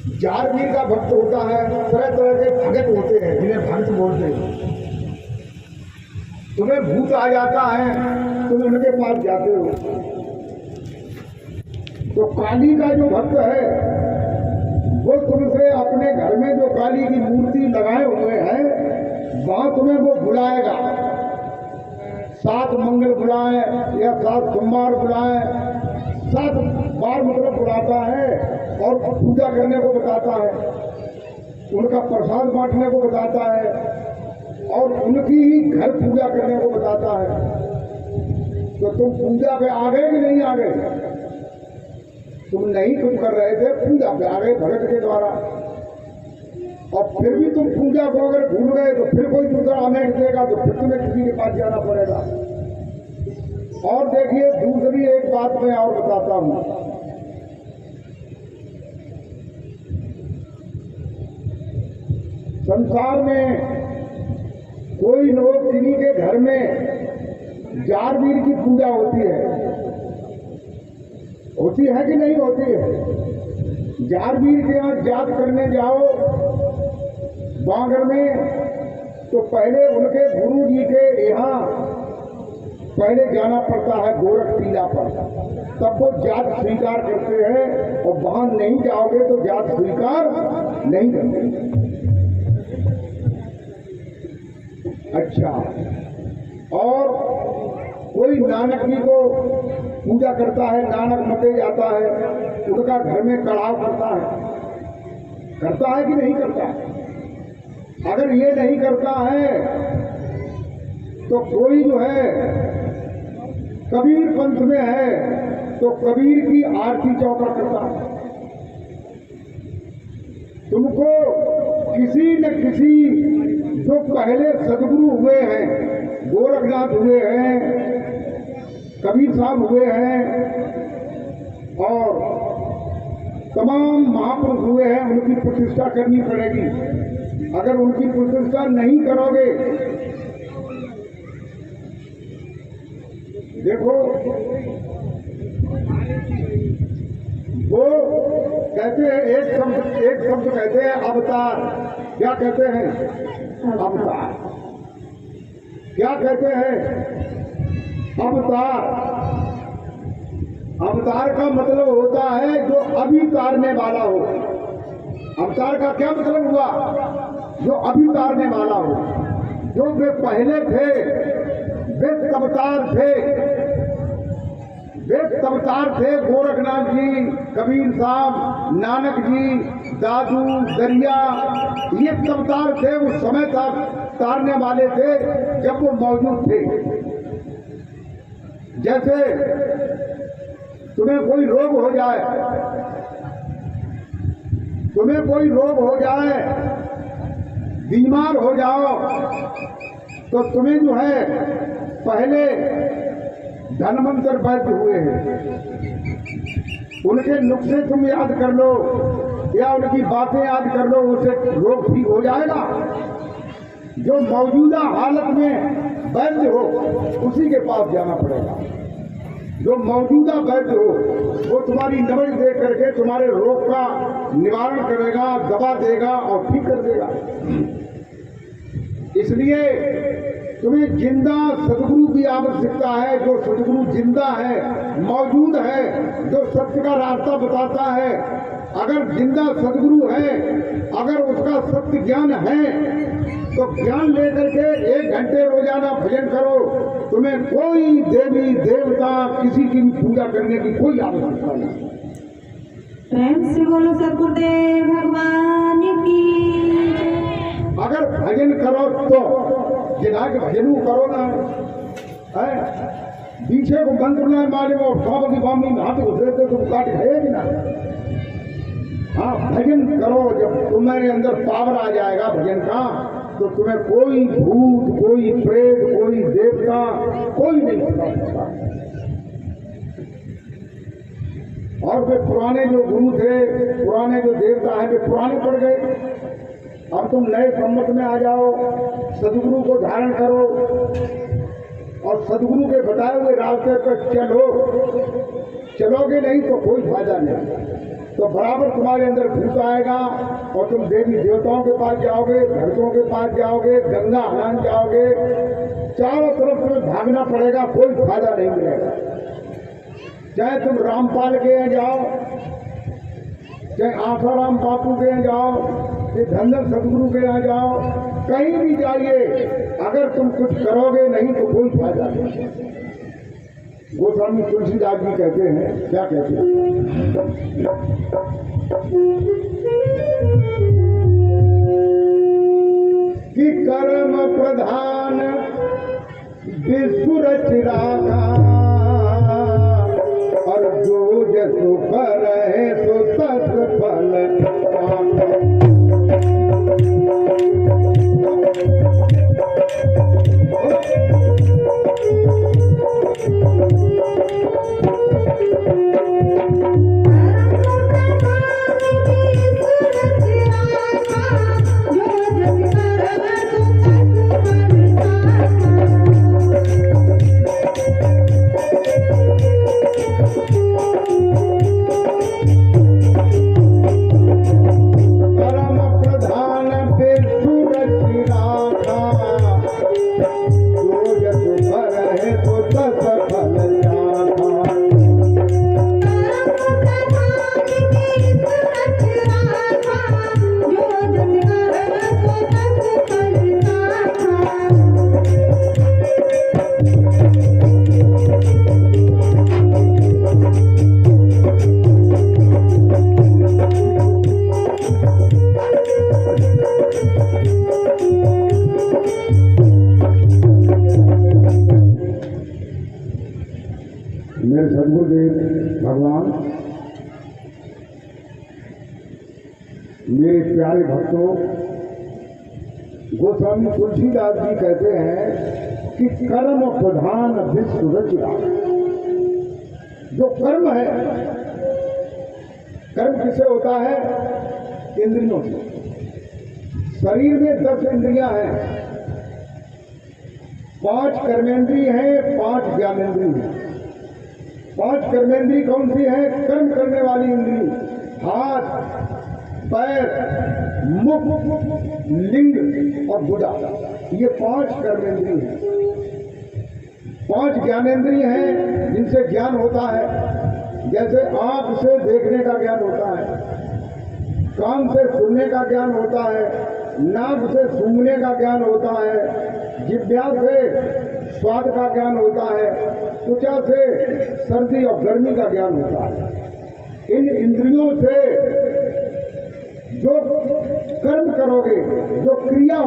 जारवीर का भक्त होता है, तरह तरह के भगत होते हैं जिन्हें भक्त बोलते हैं। तुम्हें भूत आ जाता है, तुम उनके पास जाते हो। तो काली का जो भक्त है वो तुमसे अपने घर में जो काली की मूर्ति लगाए हुए हैं वहां तुम्हें वो बुलाएगा। 7 मंगल बुलाए या 7 सोमवार बुलाए, 7 बार मतलब बुलाता है और पूजा करने को बताता है, उनका प्रसाद बांटने को बताता है और उनकी ही घर पूजा करने को बताता है। तो तुम पूजा पे आ गए कि नहीं आ गए? तुम नहीं कुछ कर रहे थे, पूजा पे आ गए भगत के द्वारा। और फिर भी तुम पूजा को अगर भूल गए तो फिर कोई दूसरा आने देगा तो फिर तुम्हें किसी के पास जाना पड़ेगा। और देखिए दूसरी एक बात मैं और बताता हूं। संसार में कोई लोग किन्हीं के घर में जारवीर की पूजा होती है कि नहीं होती है? जारवीर के यहाँ जाप करने जाओ बांगर में तो पहले उनके गुरु जी के यहाँ पहले जाना पड़ता है गोरख टीला पर, तब वो जात स्वीकार करते हैं। और वहां नहीं जाओगे तो जात स्वीकार नहीं करते। अच्छा, और कोई नानक जी को पूजा करता है, नानक मते जाता है, उनका घर में कड़ाव करता है कि नहीं करता? अगर ये नहीं करता है तो कोई जो है कबीर पंथ में है तो कबीर की आरती चौका करता है। तुमको किसी न किसी जो पहले सदगुरु हुए हैं, गोरखनाथ हुए हैं, कबीर साहब हुए हैं और तमाम महापुरुष हुए हैं, उनकी प्रतिष्ठा करनी पड़ेगी। अगर उनकी प्रतिष्ठा नहीं करोगे, देखो वो कहते हैं एक शब्द कहते हैं अवतार। क्या कहते हैं? अवतार। क्या कहते हैं? अवतार। अवतार का मतलब होता है जो अभी तारने वाला हो। अवतार का क्या मतलब हुआ? जो अभी तारने वाला हो। जो वे पहले थे वे तबतार थे, वे तबतार थे। गोरखनाथ जी, कबीर साहब, नानक जी, दादू, दरिया, ये तबतार थे। उस समय तक तारने वाले थे जब वो मौजूद थे। जैसे तुम्हें कोई रोग हो जाए, तुम्हें कोई रोग हो जाए, बीमार हो जाओ, तो तुम्हें जो है पहले धनवंतर वैद्य हुए हैं, उनके नुस्खे तुम याद कर लो या उनकी बातें याद कर लो, उससे रोग ठीक हो जाएगा। जो मौजूदा हालत में वैद्य हो उसी के पास जाना पड़ेगा। जो मौजूदा वैद्य हो वो तुम्हारी नबज देख करके तुम्हारे रोग का निवारण करेगा, दवा देगा और ठीक कर देगा। इसलिए तुम्हें जिंदा सदगुरु की आवश्यकता है। जो सदगुरु जिंदा है, मौजूद है, जो सत्य का रास्ता बताता है। अगर जिंदा सदगुरु है, अगर उसका सत्य ज्ञान है तो ज्ञान लेकर के 1 घंटे रोजाना भजन करो। तुम्हें कोई देवी देवता किसी की भी पूजा करने की कोई आवश्यकता नहीं। प्रेम से बोलो सतगुरुदेव भगवान की। अगर भजन करो तो जिना के भजन करो ना है, पीछे को मंत्र ना मारे वो स्वामी स्वामी में हाथ घुसे थे तुम काट गए कि ना। हाँ, भजन करो। जब तुम्हारे अंदर पावर आ जाएगा भजन का तो तुम्हें कोई भूत, कोई प्रेत, कोई देवता कोई नहीं बता सकता। और वे पुराने जो गुरु थे, पुराने जो देवता हैं, वे पुराने पड़ गए। अब तुम नए सम्मत में आ जाओ, सदगुरु को धारण करो और सदगुरु के बताए हुए रास्ते पर चलो। चलोगे नहीं तो कोई फायदा नहीं। तो बराबर तुम्हारे अंदर भूत आएगा और तुम देवी देवताओं के पास जाओगे, भक्तों के पास जाओगे, गंगा स्नान जाओगे, चारों तरफ तुम्हें भागना पड़ेगा, कोई फायदा नहीं मिलेगा। चाहे तुम रामपाल के यहाँ जाओ, चाहे आसाराम बापू के यहाँ जाओ, चाहे धनधन सदगुरु के यहाँ जाओ, कहीं भी जाइए, अगर तुम कुछ करोगे नहीं तो कोई फायदा नहीं। गोस्वामी तुलसीदास जी कहते हैं, क्या कहते हैं कि कर्म प्रधान विश्व रच राखा और जो जसु करे सो तस फल पाता। मेरे सदगुरुदेव भगवान, मेरे प्यारे भक्तों, गोस्वामी तुलसीदास जी कहते हैं कि कर्म प्रधान विश्व रच राखा। जो कर्म है, कर्म किससे होता है? इंद्रियों से। शरीर में 10 इंद्रियां हैं, 5 कर्मेंद्रिय हैं, 5 ज्ञानेंद्रिय हैं। 5 कर्मेंद्रिय कौन सी है? कर्म करने वाली इंद्रिय, हाथ, पैर, मुख, लिंग और भुजा, ये 5 कर्मेंद्रिय हैं। 5 ज्ञानेंद्रिय हैं जिनसे ज्ञान होता है, जैसे आंख से देखने का ज्ञान होता है, कान से सुनने का ज्ञान होता है, नाक से सूंघने का ज्ञान होता है, जिह्वा से स्वाद का ज्ञान होता है, त्वचा से सर्दी और गर्मी का ज्ञान होता है। इन इंद्रियों से जो कर्म करोगे, जो क्रिया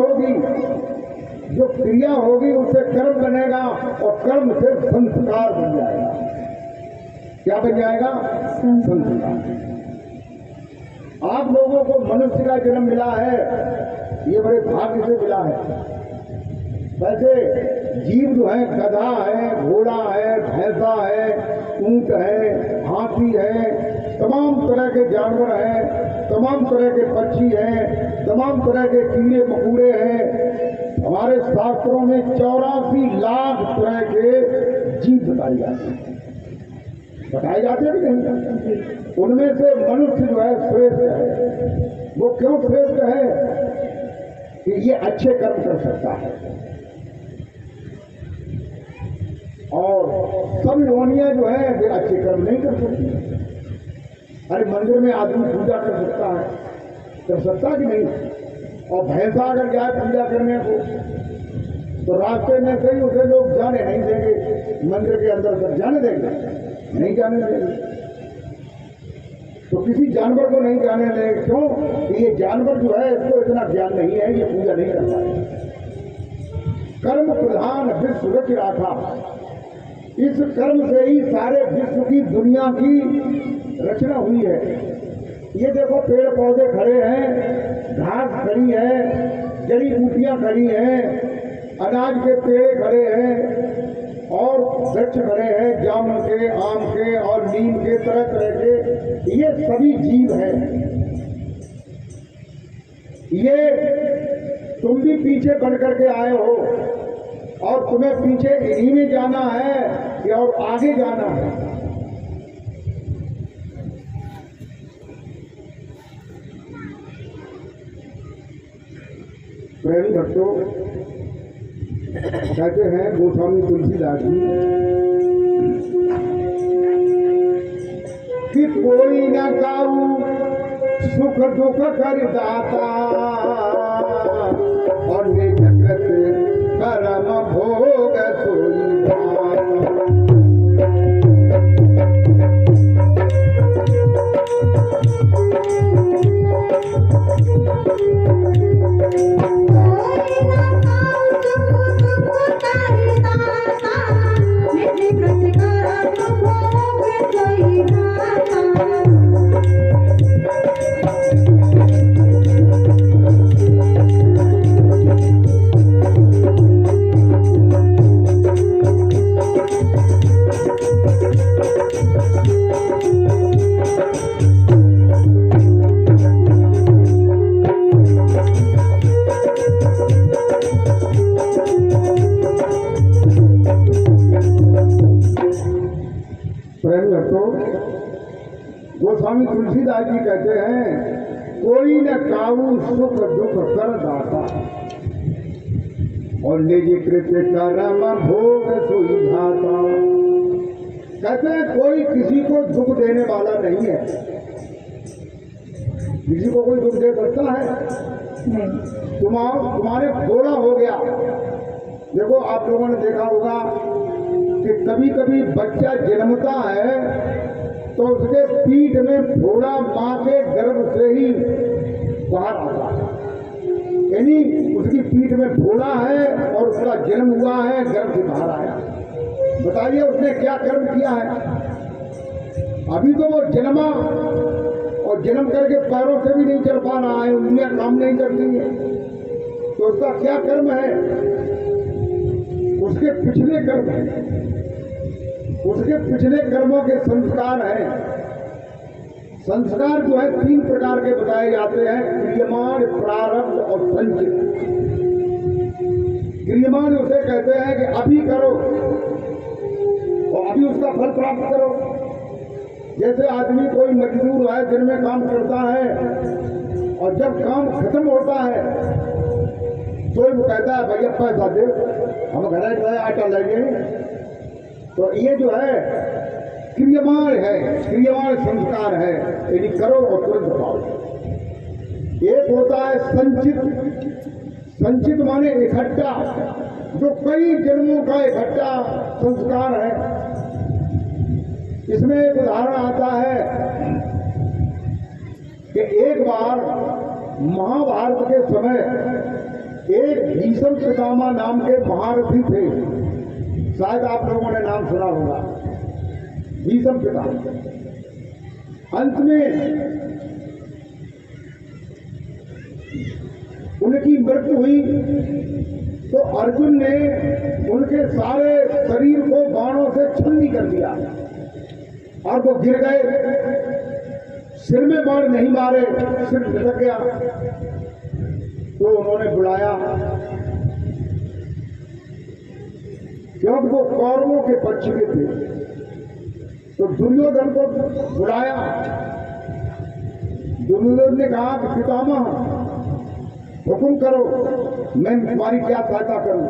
होगी उससे कर्म बनेगा और कर्म से संस्कार बन जाएगा। क्या बन जाएगा? संस्कार। आप लोगों को मनुष्य का जन्म मिला है, ये बड़े भाग्य से मिला है। वैसे जीव जो है, गधा है, घोड़ा है, भैंसा है, ऊंट है, हाथी है, तमाम तरह के जानवर हैं, तमाम तरह के पक्षी हैं, तमाम तरह के कीड़े मकोड़े हैं। हमारे शास्त्रों में 84 लाख तरह के जीव बताए जाते हैं कि नहीं? उनमें से मनुष्य जो है श्रेष्ठ है। वो क्यों श्रेष्ठ है? कि ये अच्छे कर्म कर सकता है और सब योनियां जो है वे अच्छे कर्म नहीं कर सकती। अरे मंदिर में आदमी पूजा कर सकता कि नहीं? और भैंसा अगर जाए पूजा करने को तो रास्ते में से ही उसे लोग जाने नहीं देंगे, मंदिर के अंदर तक जाने देंगे? नहीं जाने देंगे। तो किसी जानवर को नहीं जाने देंगे। क्यों? कि ये जानवर जो है इसको इतना ज्ञान नहीं है, ये पूजा नहीं कर पाए। कर्म प्रधान विश्व रच राखा। इस कर्म से ही सारे विश्व की, दुनिया की रचना हुई है। ये देखो, पेड़ पौधे खड़े हैं, घास खड़ी है, जड़ी बूटियां खड़ी हैं, अनाज के पेड़ खड़े हैं और वृक्ष खड़े हैं, जामुन के, आम के और नीम के, तरह तरह के। ये सभी जीव हैं। ये तुम भी पीछे बढ़ करके आए हो और तुम्हें पीछे इन्हीं में जाना है या और आगे जाना है। प्रेमी भक्तों, कहते हैं गोस्वामी तुलसीदास जी कि कोई न काऊ सुख दुख कर दाता और निज कृत कर्म भोग सोई दाता। गोस्वामी तुलसीदास जी कहते हैं कोई न काऊ सुख दुख कर दाता और निज कृत कर्म भोग सोई भाता। कहते हैं कोई किसी को दुख देने वाला नहीं है। किसी को कोई दुख दे सकता है? तुम्हारे घोड़ा हो गया। देखो आप लोगों ने देखा होगा कि कभी कभी बच्चा जन्मता है तो उसके पीठ में घोड़ा मां के गर्भ से ही बाहर आता है, यानी उसकी पीठ में घोड़ा है और उसका जन्म हुआ है, गर्भ से बाहर आया। बताइए उसने क्या कर्म किया है? अभी तो वो जन्मा और जन्म करके पैरों से भी नहीं चल पा रहा है, उंगलियां काम नहीं करती है, तो उसका क्या कर्म है? उसके पिछले कर्म है, उसके पिछले कर्मों के संस्कार हैं। संस्कार जो है 3 प्रकार के बताए जाते हैं, क्रियमाण, प्रारब्ध और संचित। क्रियमाण उसे कहते हैं कि अभी करो और अभी उसका फल प्राप्त करो। जैसे आदमी कोई मजदूर है, दिन में काम करता है और जब काम खत्म होता है तो वो कहता है भैया पैसा दे, हम घर जाए आटा लाइए। तो ये जो है क्रियमाण है, क्रियमाण संस्कार है, यदि करो और तुरंत पाओ। एक होता है संचित। संचित माने इकट्ठा, जो कई जन्मों का इकट्ठा संस्कार है। इसमें एक उदाहरण आता है कि एक बार महाभारत के समय एक भीष्म पितामह नाम के महारथी थे, शायद आप लोगों ने नाम सुना होगा, भीष्म पितामह। अंत में उनकी मृत्यु हुई तो अर्जुन ने उनके सारे शरीर को बाणों से छन्नी कर दिया और वो गिर गए। सिर में बाण नहीं मारे, सिर झटक गया। तो उन्होंने बुलाया, क्योंकि वो कौरवों के पक्ष में थे, तो दुर्योधन को बुलाया। दुर्योधन ने कहा कि पितामह हुक्म करो, मैं तुम्हारी क्या सहायता करूं?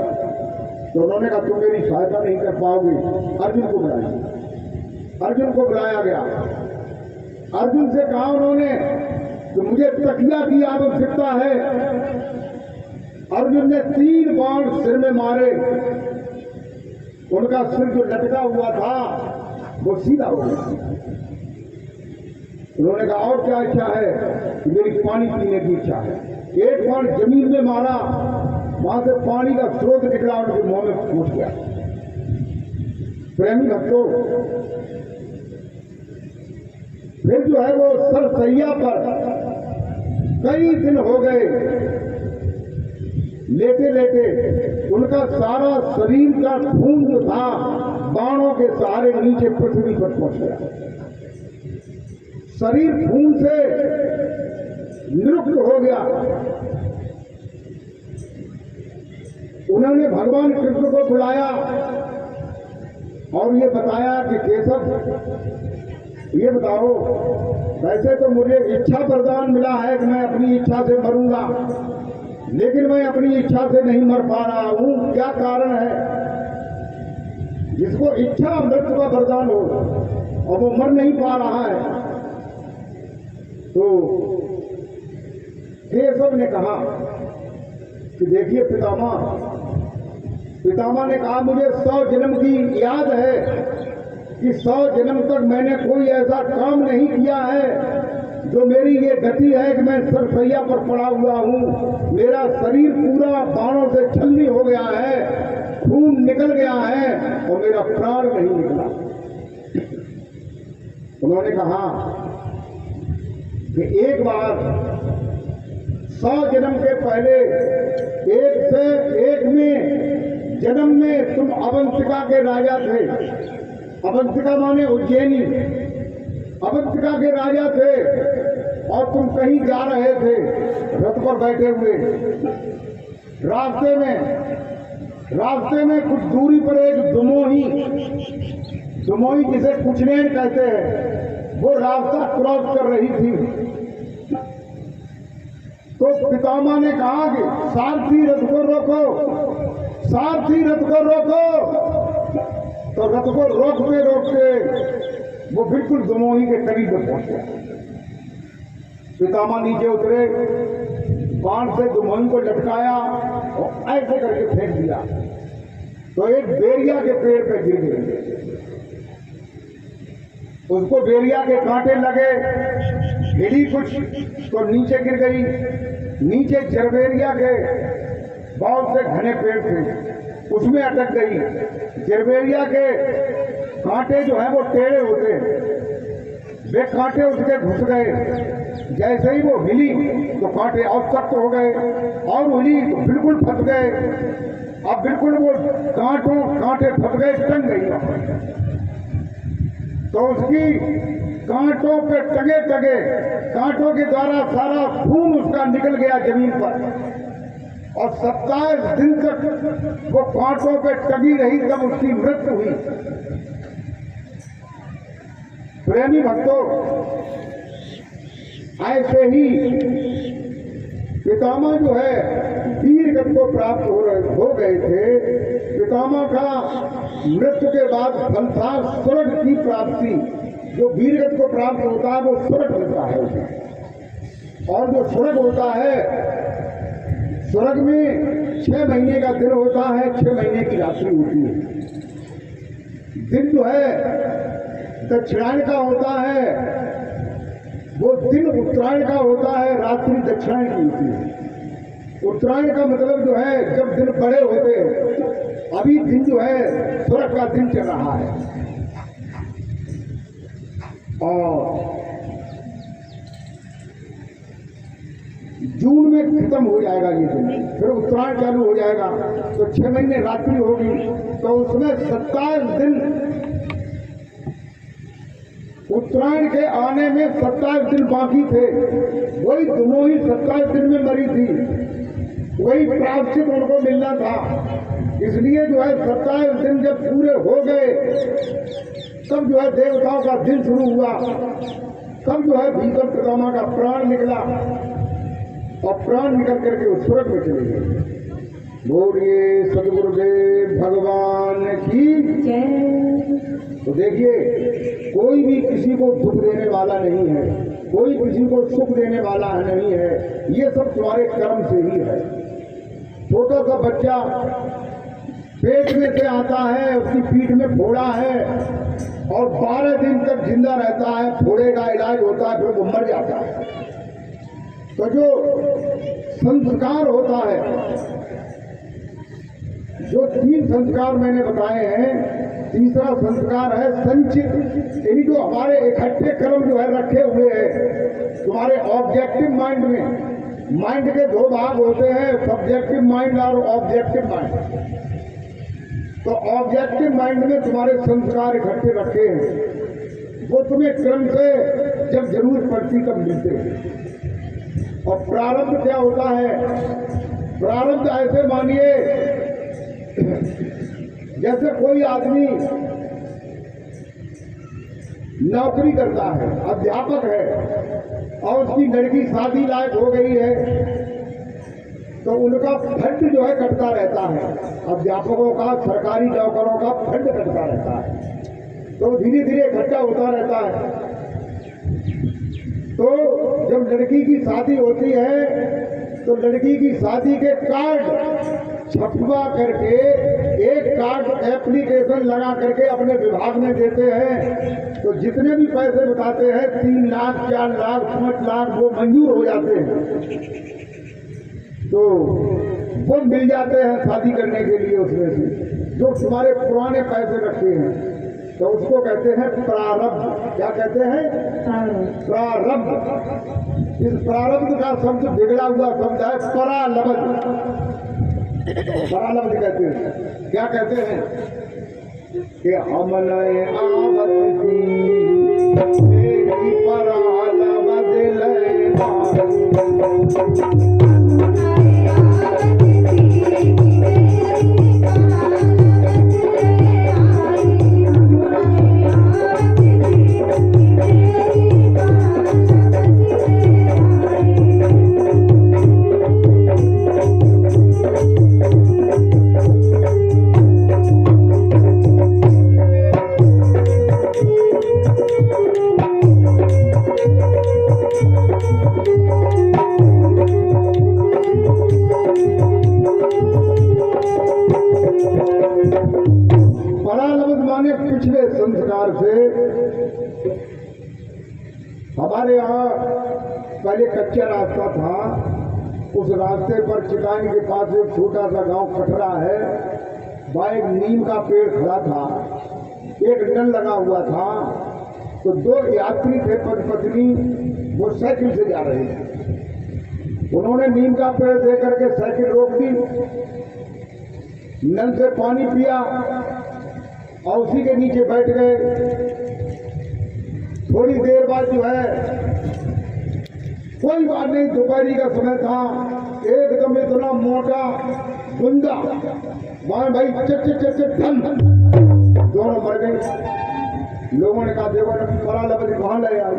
तो उन्होंने कहा तुम मेरी सहायता नहीं कर पाओगे। अर्जुन को बुलाया। अर्जुन को बुलाया गया। अर्जुन से कहा उन्होंने कि मुझे तकिया की आवश्यकता है। अर्जुन ने 3 बाण सिर में मारे, उनका सिर जो लटका हुआ था वो सीधा हो गया। उन्होंने कहा और क्या इच्छा है? मेरी पानी पीने की इच्छा है। एक बाण जमीन में मारा, वहां से पानी का स्रोत निकला, उनके मुंह में फूट गया। प्रेमी भक्तों, फिर जो है वो सरसैया पर कई दिन हो गए लेटे लेटे, उनका सारा शरीर का खून जो था बाणों के सहारे नीचे पृथ्वी पर पहुंच गया। शरीर खून से निरुक्त हो गया। उन्होंने भगवान कृष्ण को बुलाया और ये बताया कि केशव, ये बताओ, वैसे तो मुझे इच्छा वरदान मिला है कि मैं अपनी इच्छा से मरूंगा, लेकिन मैं अपनी इच्छा से नहीं मर पा रहा हूं, क्या कारण है? जिसको इच्छा मृत्यु का वरदान हो और वो मर नहीं पा रहा है। तो केशव ने कहा कि देखिए पितामह ने कहा, मुझे 100 जन्म की याद है कि 100 जन्म तक मैंने कोई ऐसा काम नहीं किया है जो मेरी ये गति है कि मैं सरसैया पर पड़ा हुआ हूं। मेरा शरीर पूरा बाणों से छलनी हो गया है, खून निकल गया है और मेरा प्राण नहीं निकला। उन्होंने कहा कि एक बार 100 जन्म के पहले एक से एक में जन्म में तुम अवंतिका के राजा थे। अवंतिका माने उज्जैनी। अवंतिका के राजा थे और तुम कहीं जा रहे थे रथ पर बैठे हुए। रास्ते में कुछ दूरी पर एक दुमोही जिसे कुचनेर कहते हैं, वो रास्ता क्रॉस कर रही थी। तो पितामह ने कहा कि सारथी रथ को रोको, सारथी रथ को रोको। तो रथ को रोकते वो बिल्कुल दुमोही के करीब में पहुंच गया। पितामह नीचे उतरे, बाण से दुमोही को लटकाया और ऐसे करके फेंक दिया तो एक बेरिया के पेड़ पे गिर गए। उसको बेरिया के कांटे लगे, हिली कुछ तो नीचे गिर गई। नीचे जरबेरिया के बहुत से घने पेड़ थे, उसमें अटक गई। जरबेरिया के कांटे जो है वो टेढ़े होते हैं, वे कांटे उसके घुस गए। जैसे ही वो हिली तो कांटे और सख्त हो गए, और हिली तो बिल्कुल फंस गए। अब बिल्कुल वो कांटे फंस गए, टंग गई। तो उसकी कांटों पे टगे कांटों के द्वारा सारा खून उसका निकल गया जमीन पर, और 27 दिन तक वो कांटों पे टगी रही, तब उसकी मृत्यु हुई। प्रेमी भक्तों, ऐसे ही पितामह जो है वीर गति को प्राप्त हो गए थे। पितामह का मृत्यु के बाद फल था स्वर्ग की प्राप्ति। जो वीर गति को प्राप्त होता है वो स्वर्ग मिलता है उसे। और जो स्वर्ग होता है, स्वर्ग में 6 महीने का दिन होता है, 6 महीने की रात्रि होती है। दिन जो है दक्षिणायन का होता है, वो दिन उत्तरायण का होता है, रात्रि दक्षिणायन की होती है। उत्तरायण का मतलब जो है जब दिन बड़े होते हैं। अभी दिन जो है स्वर्ग का दिन चल रहा है, और जून में खत्म हो जाएगा ये दिन, फिर उत्तरायण चालू हो जाएगा। तो 6 महीने रात्रि होगी, तो उसमें 27 दिन, उत्तरायण के आने में 27 दिन बाकी थे। वही दुमोही 27 दिन में मरी थी, वही प्रायश्चित उनको मिलना था। इसलिए जो है 27 दिन जब पूरे हो गए, तब जो है देवताओं का दिन शुरू हुआ। तब जो है भीतर पितामह का प्राण निकला, और प्राण निकल करके उस स्वर्ग में चले गए। बोलिए सदगुरुदेव भगवान की जय। तो देखिए, कोई भी किसी को दुख देने वाला नहीं है, कोई किसी को सुख देने वाला नहीं है। ये सब तुम्हारे कर्म से ही है। छोटा सा बच्चा पेट में से आता है, उसकी पीठ में फोड़ा है, और 12 दिन तक जिंदा रहता है। फोड़े का इलाज होता है, फिर वो मर जाता है। तो जो संस्कार होता है, जो 3 संस्कार मैंने बताए हैं, तीसरा संस्कार है संचित। यानी जो हमारे इकट्ठे कर्म जो है रखे हुए हैं तुम्हारे ऑब्जेक्टिव माइंड में। माइंड के 2 भाग होते हैं, सब्जेक्टिव माइंड और ऑब्जेक्टिव माइंड। तो ऑब्जेक्टिव माइंड में तुम्हारे संस्कार इकट्ठे रखे हैं, वो तुम्हें क्रम से जब जरूरत पड़ती तब मिलते हैं। और प्रारब्ध क्या होता है? प्रारब्ध ऐसे मानिए, जैसे कोई आदमी नौकरी करता है, अध्यापक है, और उसकी लड़की शादी लायक हो गई है, तो उनका फंड जो है कटता रहता है। अध्यापकों का, सरकारी नौकरों का फंड कटता रहता है, तो धीरे धीरे इकट्ठा होता रहता है। तो जब लड़की की शादी होती है तो लड़की की शादी के कार्ड छपवा करके एक कार्ड एप्लीकेशन लगा करके अपने विभाग में देते हैं। तो जितने भी पैसे बताते हैं 3 लाख 4 लाख 5 लाख वो मंजूर हो जाते हैं, तो वो मिल जाते हैं शादी करने के लिए। उसमें से जो तुम्हारे पुराने पैसे रखे हैं तो उसको कहते हैं प्रारब्ध। क्या कहते हैं? प्रारब्ध। इस प्रारब्ध का शब्द बिगड़ा हुआ शब्द है परालब्ध। परालब्ध कहते हैं। क्या कहते हैं कि हमने आवत दी तेरी परालब्ध ले पिछले संस्कार से। हमारे यहाँ पहले कच्चा रास्ता था, उस रास्ते पर चिकानी के पास एक छोटा सा गांव कटरा है, वहाँ एक नीम का पेड़ खड़ा था, एक नल लगा हुआ था। तो 2 यात्री थे पति पत्नी, वो साइकिल से जा रहे थे। उन्होंने नीम का पेड़ देख करके साइकिल रोक दी, नल से पानी पिया और उसी के नीचे बैठ गए। थोड़ी देर बाद जो है, कोई बात नहीं, दोपहरी का समय था, एकदम इतना मोटा गुंदा वहां भाई चट धन दोनों मर गए। लोगों ने कहा देखो परालब्ध कहाँ ले आए,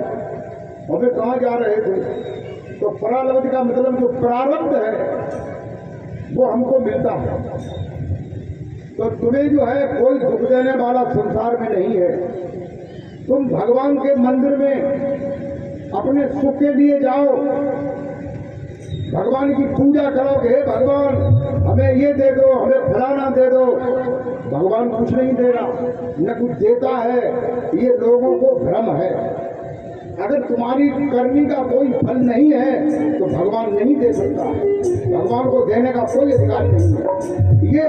अबे कहाँ जा रहे थे? तो परालब्ध का मतलब जो प्रारब्ध है वो हमको मिलता है। तो तुम्हें जो है कोई दुख देने वाला संसार में नहीं है। तुम भगवान के मंदिर में अपने सुख के लिए जाओ, भगवान की पूजा करो कि हे भगवान हमें ये दे दो, हमें फलाना दे दो। भगवान कुछ नहीं दे रहा, न कुछ देता है, ये लोगों को भ्रम है। अगर तुम्हारी करनी का कोई फल नहीं है तो भगवान नहीं दे सकता, भगवान को देने का कोई अधिकार नहीं है। ये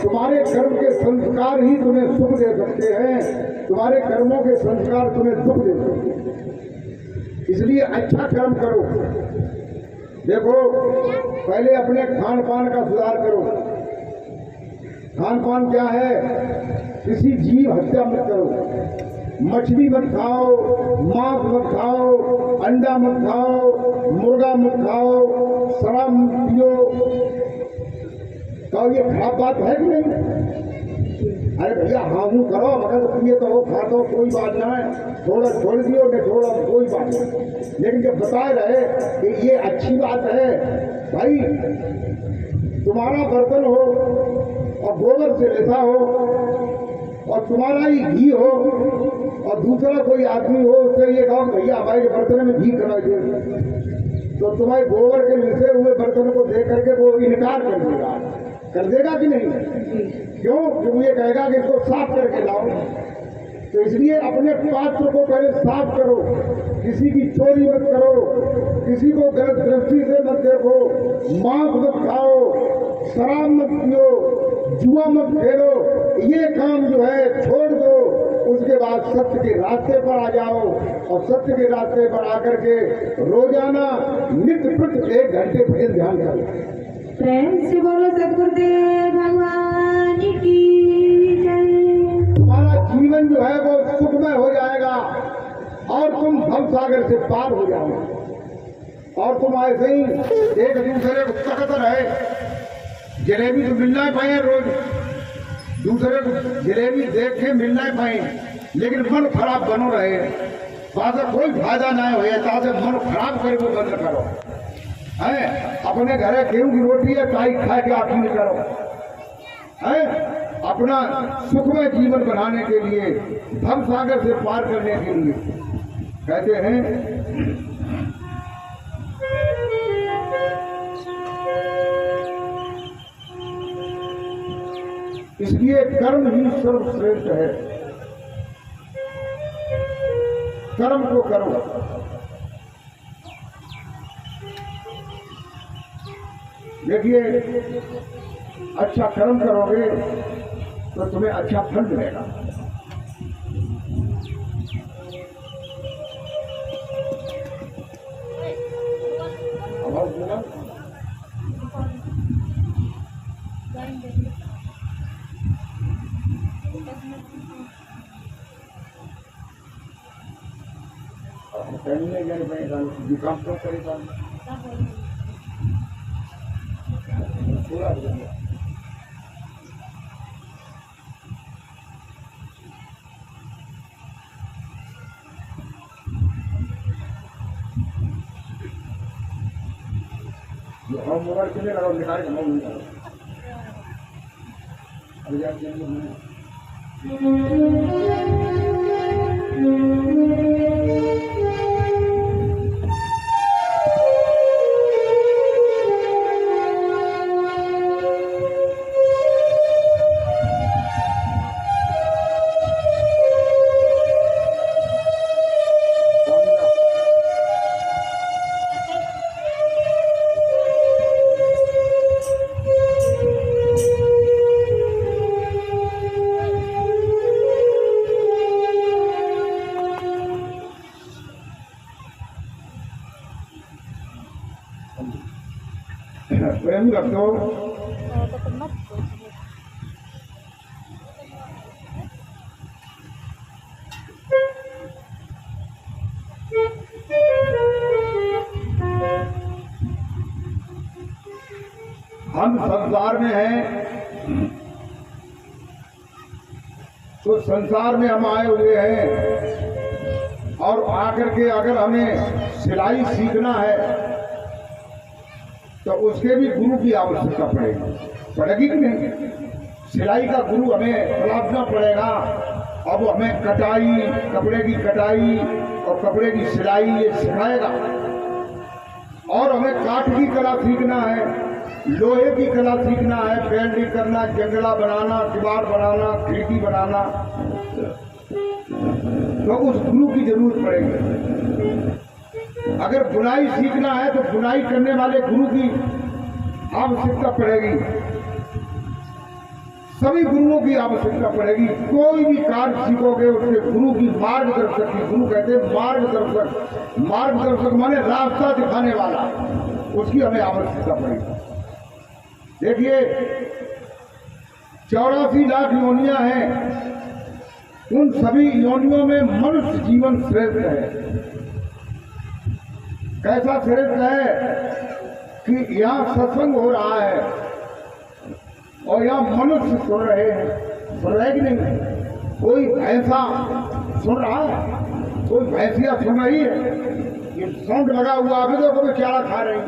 तुम्हारे कर्म के संस्कार ही तुम्हें सुख दे सकते हैं, तुम्हारे कर्मों के संस्कार तुम्हें दुख दे सकते हैं। इसलिए अच्छा कर्म करो। देखो पहले अपने खान पान का सुधार करो। खान पान क्या है? किसी जीव हत्या मत करो, मछली मत खाओ, मांस मत खाओ, अंडा मत खाओ, मुर्गा मत खाओ, शराब मत पियो। तो ये खराब बात है कि नहीं? अरे भैया हाँ हूँ करो, मगर पिए तो हो, खा तो कोई बात ना है, थोड़ा छोड़ दियो कि थोड़ा कोई बात नहीं। लेकिन जब बताए रहे कि ये अच्छी बात है, भाई तुम्हारा बर्तन हो और गोबर से लेता हो और तुम्हारा ही घी हो और दूसरा कोई आदमी हो, उससे ये कहो भैया हमारे बर्तन में घी करा दे, तो तुम्हारे गोबर के मिसे हुए बर्तन को देख करके वो इनकार कर देगा कि नहीं? क्यों? क्यों ये कहेगा कि इसको साफ करके लाओ। तो इसलिए अपने पात्र को पहले साफ करो, किसी की चोरी मत करो, किसी को गलत दृष्टि से मत देखो, मांस मत खाओ, शराब मत पियो, जुआ मत खेलो। ये काम जो है छोड़ दो। उसके बाद सत्य के रास्ते पर आ जाओ और सत्य के रास्ते पर आकर के रोजाना नित्य प्रति 1 घंटे भजन ध्यान करो। प्रेम से बोलो सद्गुरुदेव भगवान की जय। तुम्हारा जीवन जो है वो सुखमय हो जाएगा और तुम भव सागर से पार हो जाओगे। और तुम ऐसे ही एक दूसरे को तकत रहे, जलेबी तो मिलना पाए रोज, दूसरे को जलेबी देख के मिलना पाए, लेकिन मन खराब बनो रहे, वहां से कोई फायदा ना हो। तासे मन खराब करके बंद करो है। अपने घरे गेहूं की रोटी है ताई खा के आप नहीं करो है अपना सुखमय जीवन बनाने के लिए भव सागर से पार करने के लिए कहते हैं इसलिए कर्म ही सर्वश्रेष्ठ है। कर्म को करो। देखिए अच्छा कर्म करोगे तो तुम्हें अच्छा फल मिलेगा। काम तो करेगा पूरा हम मोबाइल के लिए लगाओ निकाल के हम निकालो अभी जाके प्रेम रखो। हम संसार में हैं तो संसार में हम आए हुए हैं और आकर के अगर हमें सिलाई सीखना है तो उसके भी गुरु की आवश्यकता पड़ेगी कि नहीं? सिलाई का गुरु हमें तलाशना पड़ेगा। अब हमें कटाई, कपड़े की कटाई और कपड़े की सिलाई ये सिखाएगा। और हमें काठ की कला सीखना है, लोहे की कला सीखना है, वेल्डिंग करना, जंगला बनाना, दीवार बनाना, खिड़की बनाना, तो उस गुरु की जरूरत पड़ेगी। अगर बुनाई सीखना है तो बुनाई करने वाले गुरु की आवश्यकता पड़ेगी। सभी गुरुओं की आवश्यकता पड़ेगी। कोई भी कार्य सीखोगे उसके गुरु की मार्गदर्शक की, गुरु कहते हैं मार्गदर्शक, मार्गदर्शक माने रास्ता दिखाने वाला, उसकी हमें आवश्यकता पड़ेगी। देखिए 84 लाख योनियां हैं, उन सभी योनियों में मनुष्य जीवन श्रेष्ठ है। कैसा श्रेष्ठ है कि यहाँ सत्संग हो रहा है और यहाँ मनुष्य सुन रहे हैं कि नहीं? कोई भैंसा सुन रहा है, कोई भैंसिया सुन रही है, ये साउंड लगा हुआ अभी तो कभी चारा खा रही है,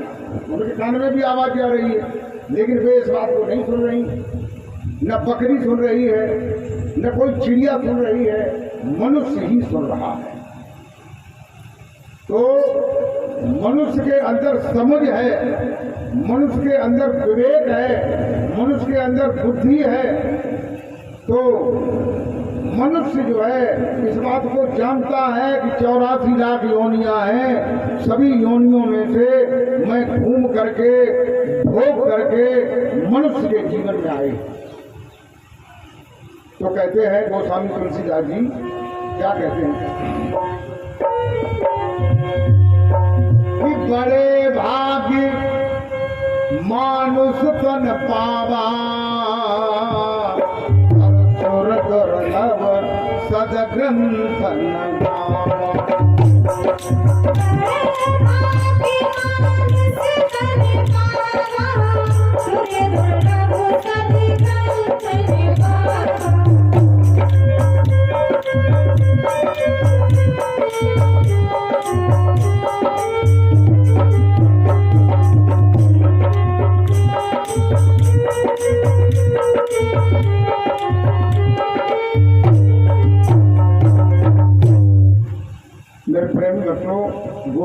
उनके कान में भी आवाज आ रही है, लेकिन वे इस बात को नहीं सुन रही। न बकरी सुन रही है, न कोई चिड़िया सुन रही है, मनुष्य ही सुन रहा है। तो मनुष्य के अंदर समझ है, मनुष्य के अंदर विवेक है, मनुष्य के अंदर बुद्धि है, तो मनुष्य जो है इस बात को जानता है कि 84 लाख योनियां हैं, सभी योनियों में से मैं घूम करके भोग करके मनुष्य के जीवन में आई। तो कहते हैं गोस्वामी तुलसीदास जी क्या कहते हैं कि बड़े भाग्य मानुष तन पावा, सुर दुर्लभ सदग्रंथ न गावा।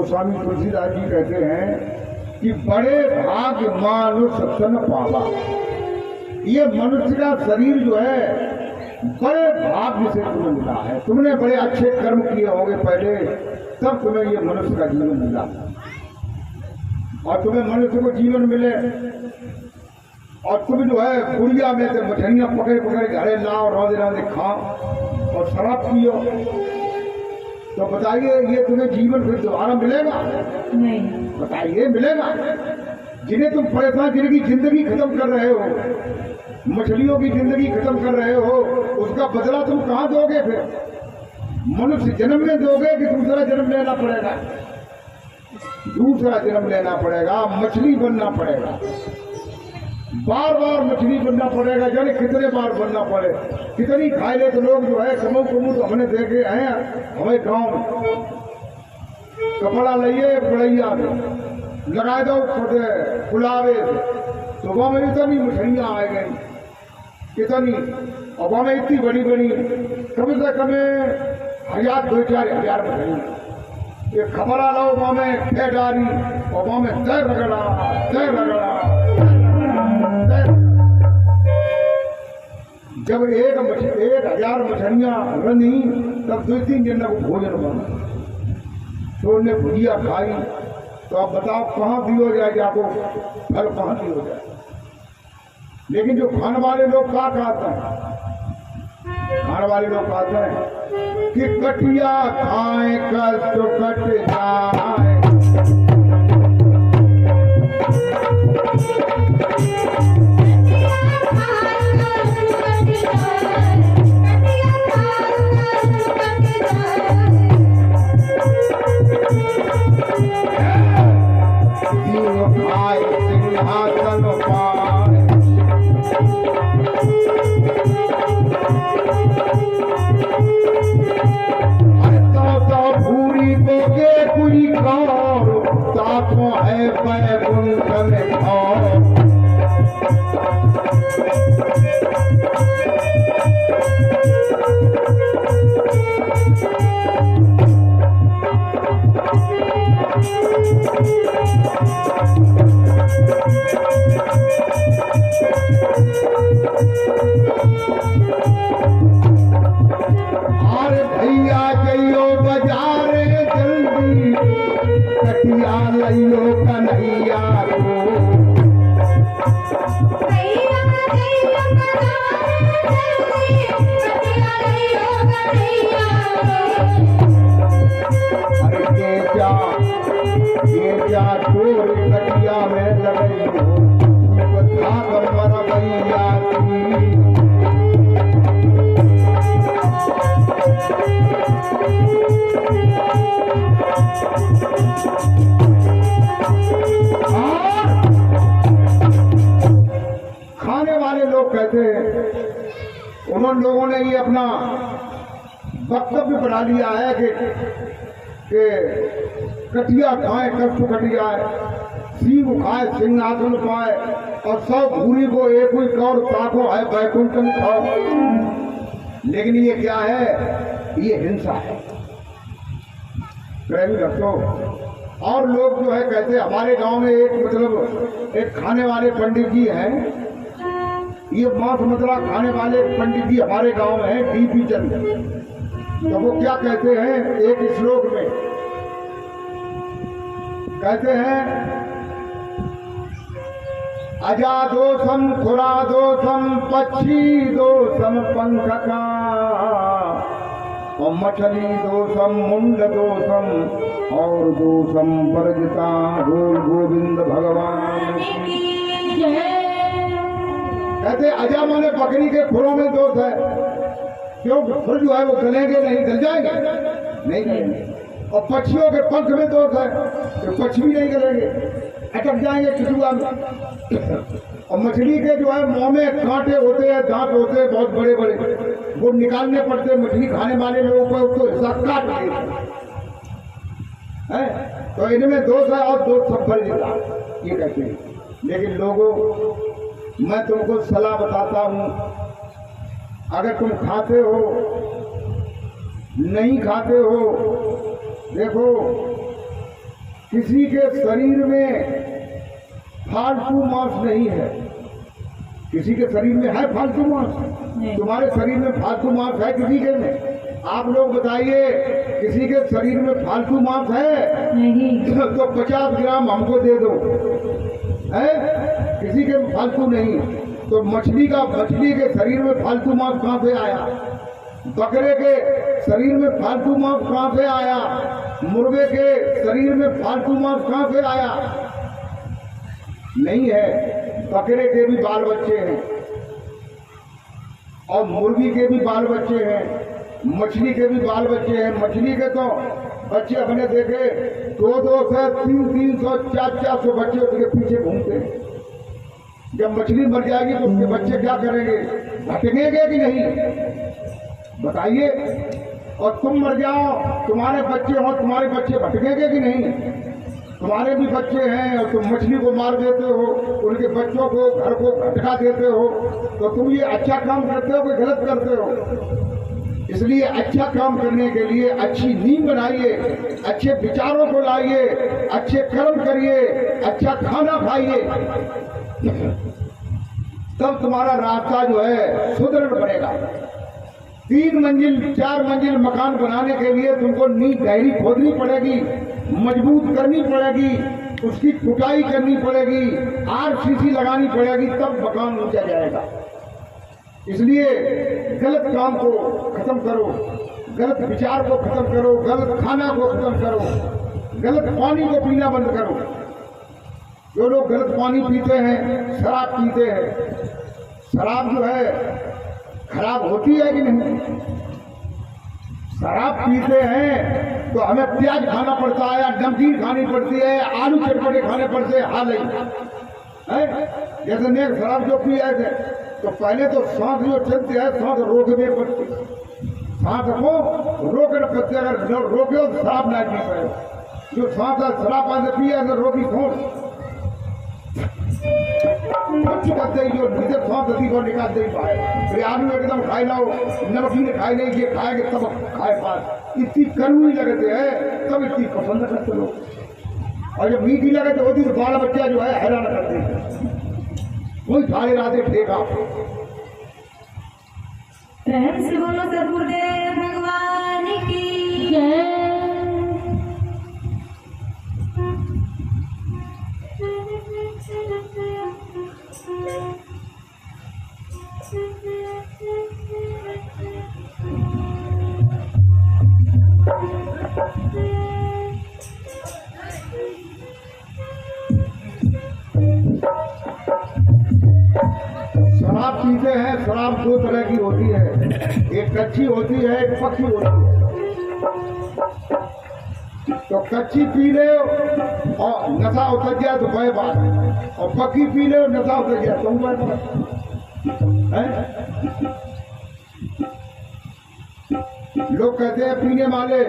गोस्वामी तुलसीदास जी कहते हैं कि बड़े भाग्य मानुष तन पावा। ये मनुष्य का शरीर जो है बड़े भाग्य से तुम्हें मिला है। तुमने बड़े अच्छे कर्म किए होंगे पहले, तब तुम्हें ये मनुष्य का जीवन मिला। और तुम्हें मनुष्य को जीवन मिले और तुम जो है गुड़िया में से मछलियां पकड़ पकड़ घरे लाओ, रौदे रौदे खाओ और शराब पियो, तो बताइए ये तुम्हें जीवन फिर दोबारा मिलेगा? नहीं। बताइए मिलेगा? जिन्हें तुम परेशान, जिनकी जिंदगी खत्म कर रहे हो, मछलियों की जिंदगी खत्म कर रहे हो, उसका बदला तुम कहाँ दोगे? फिर मनुष्य जन्म में दोगे कि दूसरा जन्म लेना पड़ेगा? दूसरा जन्म लेना पड़ेगा, मछली बनना पड़ेगा, बार बार मछली बनना पड़ेगा। जाने कितने बार बनना पड़े, कितनी खाए ले तो लोग जो है कमो कमो तो हमने देखे हैं हमारे गांव में। कपड़ा लाइए बड़ैया में लगा दो फुलावे तो वहां में इतनी मछलियां आ गई, कितनी, और वहां में इतनी बड़ी बड़ी, कम से कम 1000 2-4 मछलियां। ये खपड़ा लो वहां में फे डाली और वहां में तय रगड़ा। जब 1000 मछलियां रनी तब 2-3 जन को भोजन बना, तो उन्हें भुजिया खाई। तो आप बताओ कहाँ भी हो जाए, आपको फल कहाँ भी हो जाए। लेकिन जो खाने वाले लोग क्या कहते हैं? खाने वाले लोग कहते हैं कि कटिया खाए कष्ट तो कट जाए। उन लोगों ने ये अपना वक्तव्य बना लिया है कि कटिया खाए कष्ट कट जाए, सींग खाए सिंहासन पाए, और सब भूरी को एक ही कौर ताको है बैकुंठम खाओ। लेकिन ये क्या है? ये हिंसा है प्रेमी भक्तों। और लोग जो है कहते, हमारे गांव में एक खाने वाले पंडित जी हैं, ये मांस मसला खाने वाले पंडित जी हमारे गांव में है, डीपी चंद। तो वो क्या कहते हैं एक श्लोक में, कहते हैं अजा दोषम खुरा दोषम पक्षी दोषम पंख का, और मछली दोषम मुंड दोषम, और दोषम वर्जिता बोल गोविंद भगवान। कहते अजा माने बकरी के खुरों में दोष है, क्यों? खुर जो है वो गलेंगे नहीं, गल जाएंगे नहीं गलेंगे। और पक्षियों के पंख में दोष है, तो पक्षी भी नहीं गलेंगे, अटक जाएंगे चुचुआ में। और मछली के जो है मुंह में कांटे होते हैं, दांत होते हैं बहुत बड़े बड़े, वो निकालने पड़ते। मछली खाने वाले लोगों को उसको हिस्सा काट देते हैं। तो इनमें दोष है और दोष सब भर देता, ये कहते हैं। लेकिन लोगों, मैं तुमको सलाह बताता हूं, अगर तुम खाते हो नहीं खाते हो, देखो किसी के शरीर में फालतू मांस नहीं है। किसी के शरीर में है फालतू मांस? नहीं। तुम्हारे शरीर में फालतू मांस है किसी के में? आप लोग बताइए, किसी के शरीर में फालतू मांस है? नहीं। तो 50 ग्राम हमको दे दो, है? किसी के में फालतू नहीं। तो मछली के शरीर में फालतू मांस कहाँ से आया? बकरे के शरीर में फालतू मांस कहाँ से आया? मुर्गे के शरीर में फालतू मांस कहाँ से आया? नहीं है। बकरे के भी बाल बच्चे हैं और मुर्गी के भी बाल बच्चे हैं, मछली के भी बाल बच्चे हैं। मछली के तो बच्चे अपने देखे 200 से 300 400 बच्चे उसके पीछे घूमते हैं। जब मछली मर जाएगी तो उसके बच्चे क्या करेंगे? भटकेंगे कि नहीं? बताइए। और तुम मर जाओ, तुम्हारे बच्चे हो, तुम्हारे बच्चे भटकेंगे कि नहीं? तुम्हारे भी बच्चे हैं और तुम मछली को मार देते हो, उनके बच्चों को, घर को भटका देते हो, तो तुम ये अच्छा काम करते हो कि गलत करते हो? इसलिए अच्छा काम करने के लिए अच्छी नींद बनाइए, अच्छे विचारों को लाइए, अच्छे कर्म करिए, अच्छा खाना खाइए, तब तुम्हारा रास्ता जो है सुदृढ़ बनेगा। 3 मंजिल 4 मंजिल मकान बनाने के लिए तुमको नींव गहरी खोदनी पड़ेगी, मजबूत करनी पड़ेगी, उसकी कुटाई करनी पड़ेगी, RCC लगानी पड़ेगी, तब मकान ऊंचा जाएगा। इसलिए गलत काम को खत्म करो, गलत विचार को खत्म करो, गलत खाना को खत्म करो, गलत पानी को पीना बंद करो। जो लोग गलत पानी पीते हैं, शराब पीते हैं, शराब जो है खराब होती है कि नहीं? शराब पीते हैं तो हमें प्याज खाना पड़ता है, नमकीन खानी पड़ती है, आलू चटपटे खाने पड़ते हैं। हाल है जैसे नेक शराब जो पिए थे तो पहले तो सांस जो चलती है, सांस रोकने पड़ती, सांस को रोकने पड़ते। अगर रोके तो शराब ना पी पाए। जो सांस शराब पानी पिए अगर रोकी कौन? करते जो नीचे सांस नदी को निकाल दे पाए। फिर आदमी एकदम खाए ना हो, नमकीन खाए नहीं, ये खाएंगे तब खाए पास। इतनी कड़वी लगते हैं तब इतनी पसंद करते लोग, और जब मीठी लगे तो होती तो बाल बच्चा जो है हैरान करते हैं। कोई सारे राधे ठेका। प्रेम से बोलो सदगुरुदेव भगवान की जय। शराब पीते हैं। शराब 2 तरह की होती है, एक कच्ची होती है, एक पक्की होती है। तो कच्ची पी ले और नशा उतर गया तो कोई बात है, और पक्की पी ले और नशा उतर गया तो कोई बात है। लोग कहते हैं पीने वाले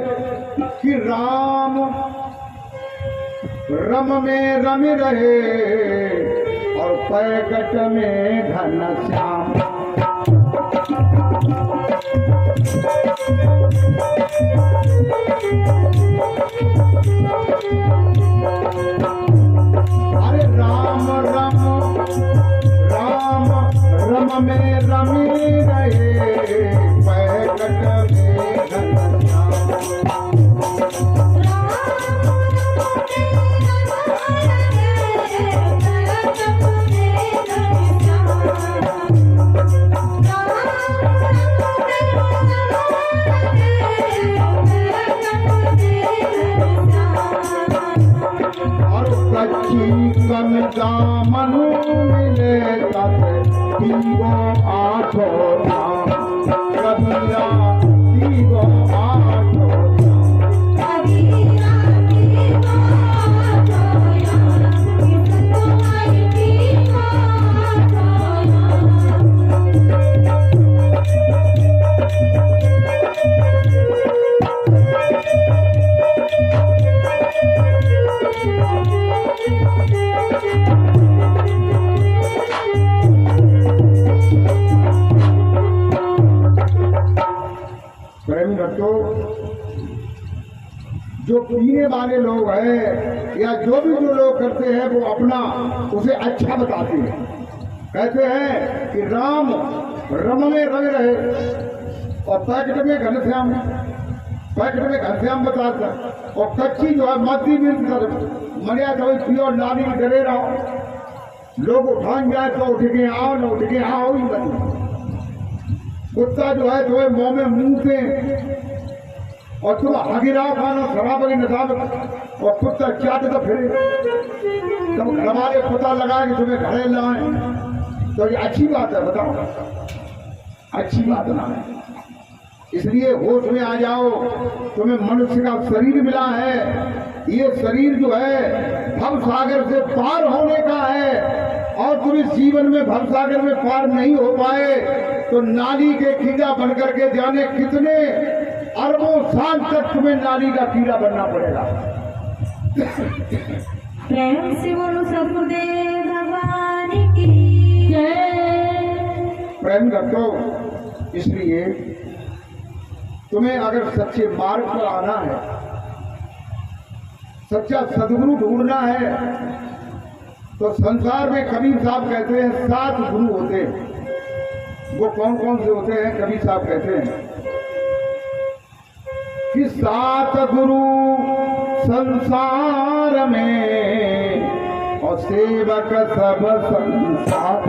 कि राम रम में रम रहे और पैकट में घनश्याम। अरे राम रम में रम रहे पैकट में घनश्याम। कच्ची कन दामनु मिले तब पीवो आठो नाम, कबीरा पीवो आठो प्रेमी भक्तों, जो पीने वाले लोग हैं या जो लोग करते हैं वो अपना उसे अच्छा बताते हैं। कहते हैं कि राम रम में रंग रहे और पैकेट में घनश्याम बताता, और कच्ची जो है मध्य में मनिया तो पियो नाली डरे रहो, लोग उठान जाए तो उठ के आओ न उठ के आओ ही बनी। कुत्ता जो है तो मुंह में मुंहते और तुम हगिरा खाना शराब की नशाब और कुत्ता चाटता फिरे, तुम घर वाले पता लगा कि तुम्हें घरे लाए तो ये अच्छी बात है? बताओ, अच्छी बात ना है। इसलिए होश में आ जाओ, तुम्हें मनुष्य का शरीर मिला है, ये शरीर जो है भव सागर से पार होने का है, और तुम इस जीवन में भव सागर में पार नहीं हो पाए तो नाली के कीड़ा बनकर के जाने कितने अरबों साल तक तुम्हें नाली का कीड़ा बनना पड़ेगा। प्रेम से बोलो सतगुरुदेव भगवान की जय। प्रेम रखो। इसलिए तुम्हें अगर सच्चे मार्ग पर आना है, सच्चा सदगुरु ढूंढना है, तो संसार में कबीर साहब कहते हैं 7 गुरु होते हैं। वो कौन कौन से होते हैं? कबीर साहब कहते हैं कि 7 गुरु संसार में और सेवक सब संसार।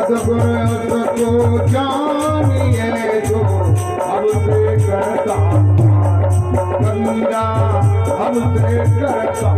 सदगुरु को जानिए जो हमसे करता कबीरा, हमसे करता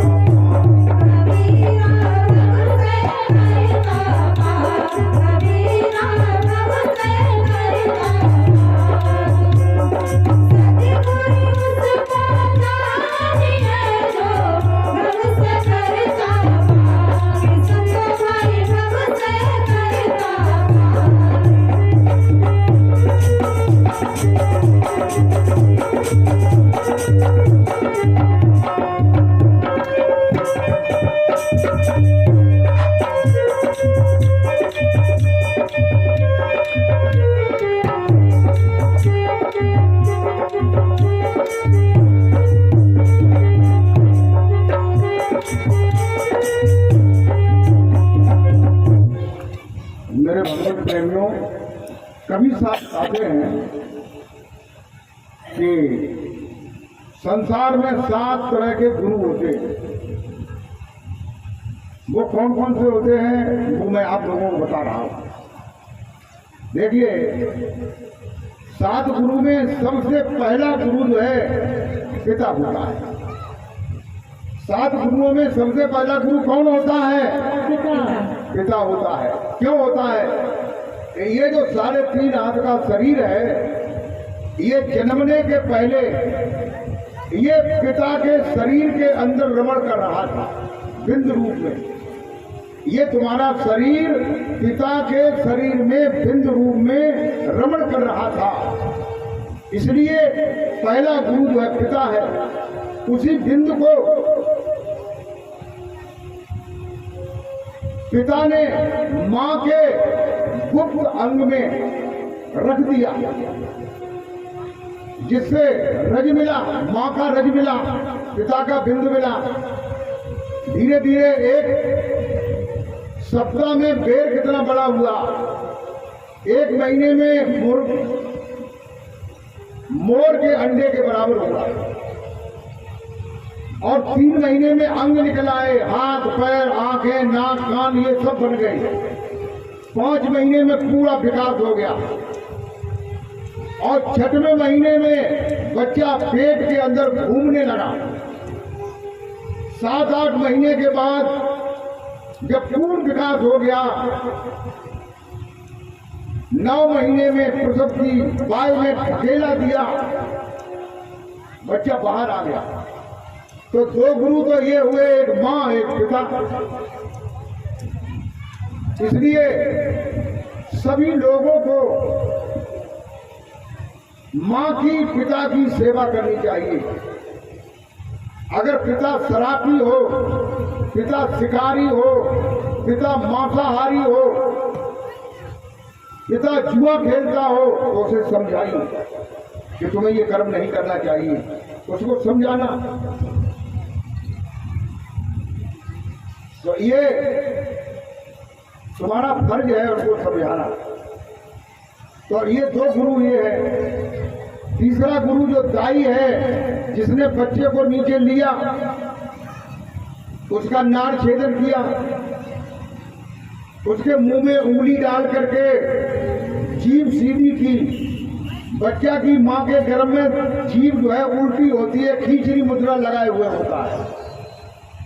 मेरे भगवत प्रेमियों, कबीर साहब कहते हैं कि संसार में 7 तरह के गुरु होते हैं। वो कौन कौन से होते हैं वो मैं आप लोगों को बता रहा हूं। देखिए, 7 गुरु में सबसे पहला गुरु जो है पिता होता है। 7 गुरुओं में सबसे पहला गुरु कौन होता है? पिता होता है। क्यों होता है? ये जो 3.5 हाथ का शरीर है, ये जन्मने के पहले ये पिता के शरीर के अंदर रमण कर रहा था बिंद रूप में। ये तुम्हारा शरीर पिता के शरीर में बिंद रूप में रमण कर रहा था। इसलिए पहला गुरु जो है पिता है। उसी बिंद को पिता ने मां के गुप्त अंग में रख दिया, जिससे रज मिला, मां का रज मिला, पिता का बिंद मिला। धीरे धीरे एक सप्ताह में बेर कितना बड़ा हुआ, 1 महीने में मोर के अंडे के बराबर हुआ, और 3 महीने में अंग निकल आए, हाथ पैर आंखें नाक कान ये सब बन गए। 5 महीने में पूरा विकास हो गया, और 6वें महीने में बच्चा पेट के अंदर घूमने लगा। 7-8 महीने के बाद जब पूर्ण विकास हो गया, 9 महीने में प्रसव की वायु में ढकेला दिया, बच्चा बाहर आ गया। तो दो गुरु तो ये हुए, एक माँ एक पिता। इसलिए सभी लोगों को माँ की, पिता की सेवा करनी चाहिए। अगर पिता शराबी हो, पिता शिकारी हो, पिता मांसाहारी हो, पिता जुआ खेलता हो, तो उसे समझाइए कि तुम्हें ये कर्म नहीं करना चाहिए। उसको समझाना। तो ये तुम्हारा फर्ज है उनको समझाना। तो ये दो गुरु ये है। तीसरा गुरु जो दाई है, जिसने बच्चे को नीचे लिया, उसका नाड़ छेदन किया, उसके मुंह में उंगली डाल करके जीभ सीधी की। बच्चा की मां के गर्भ में जीभ जो है उल्टी होती है, खींचरी मुद्रा लगाए हुए होता है।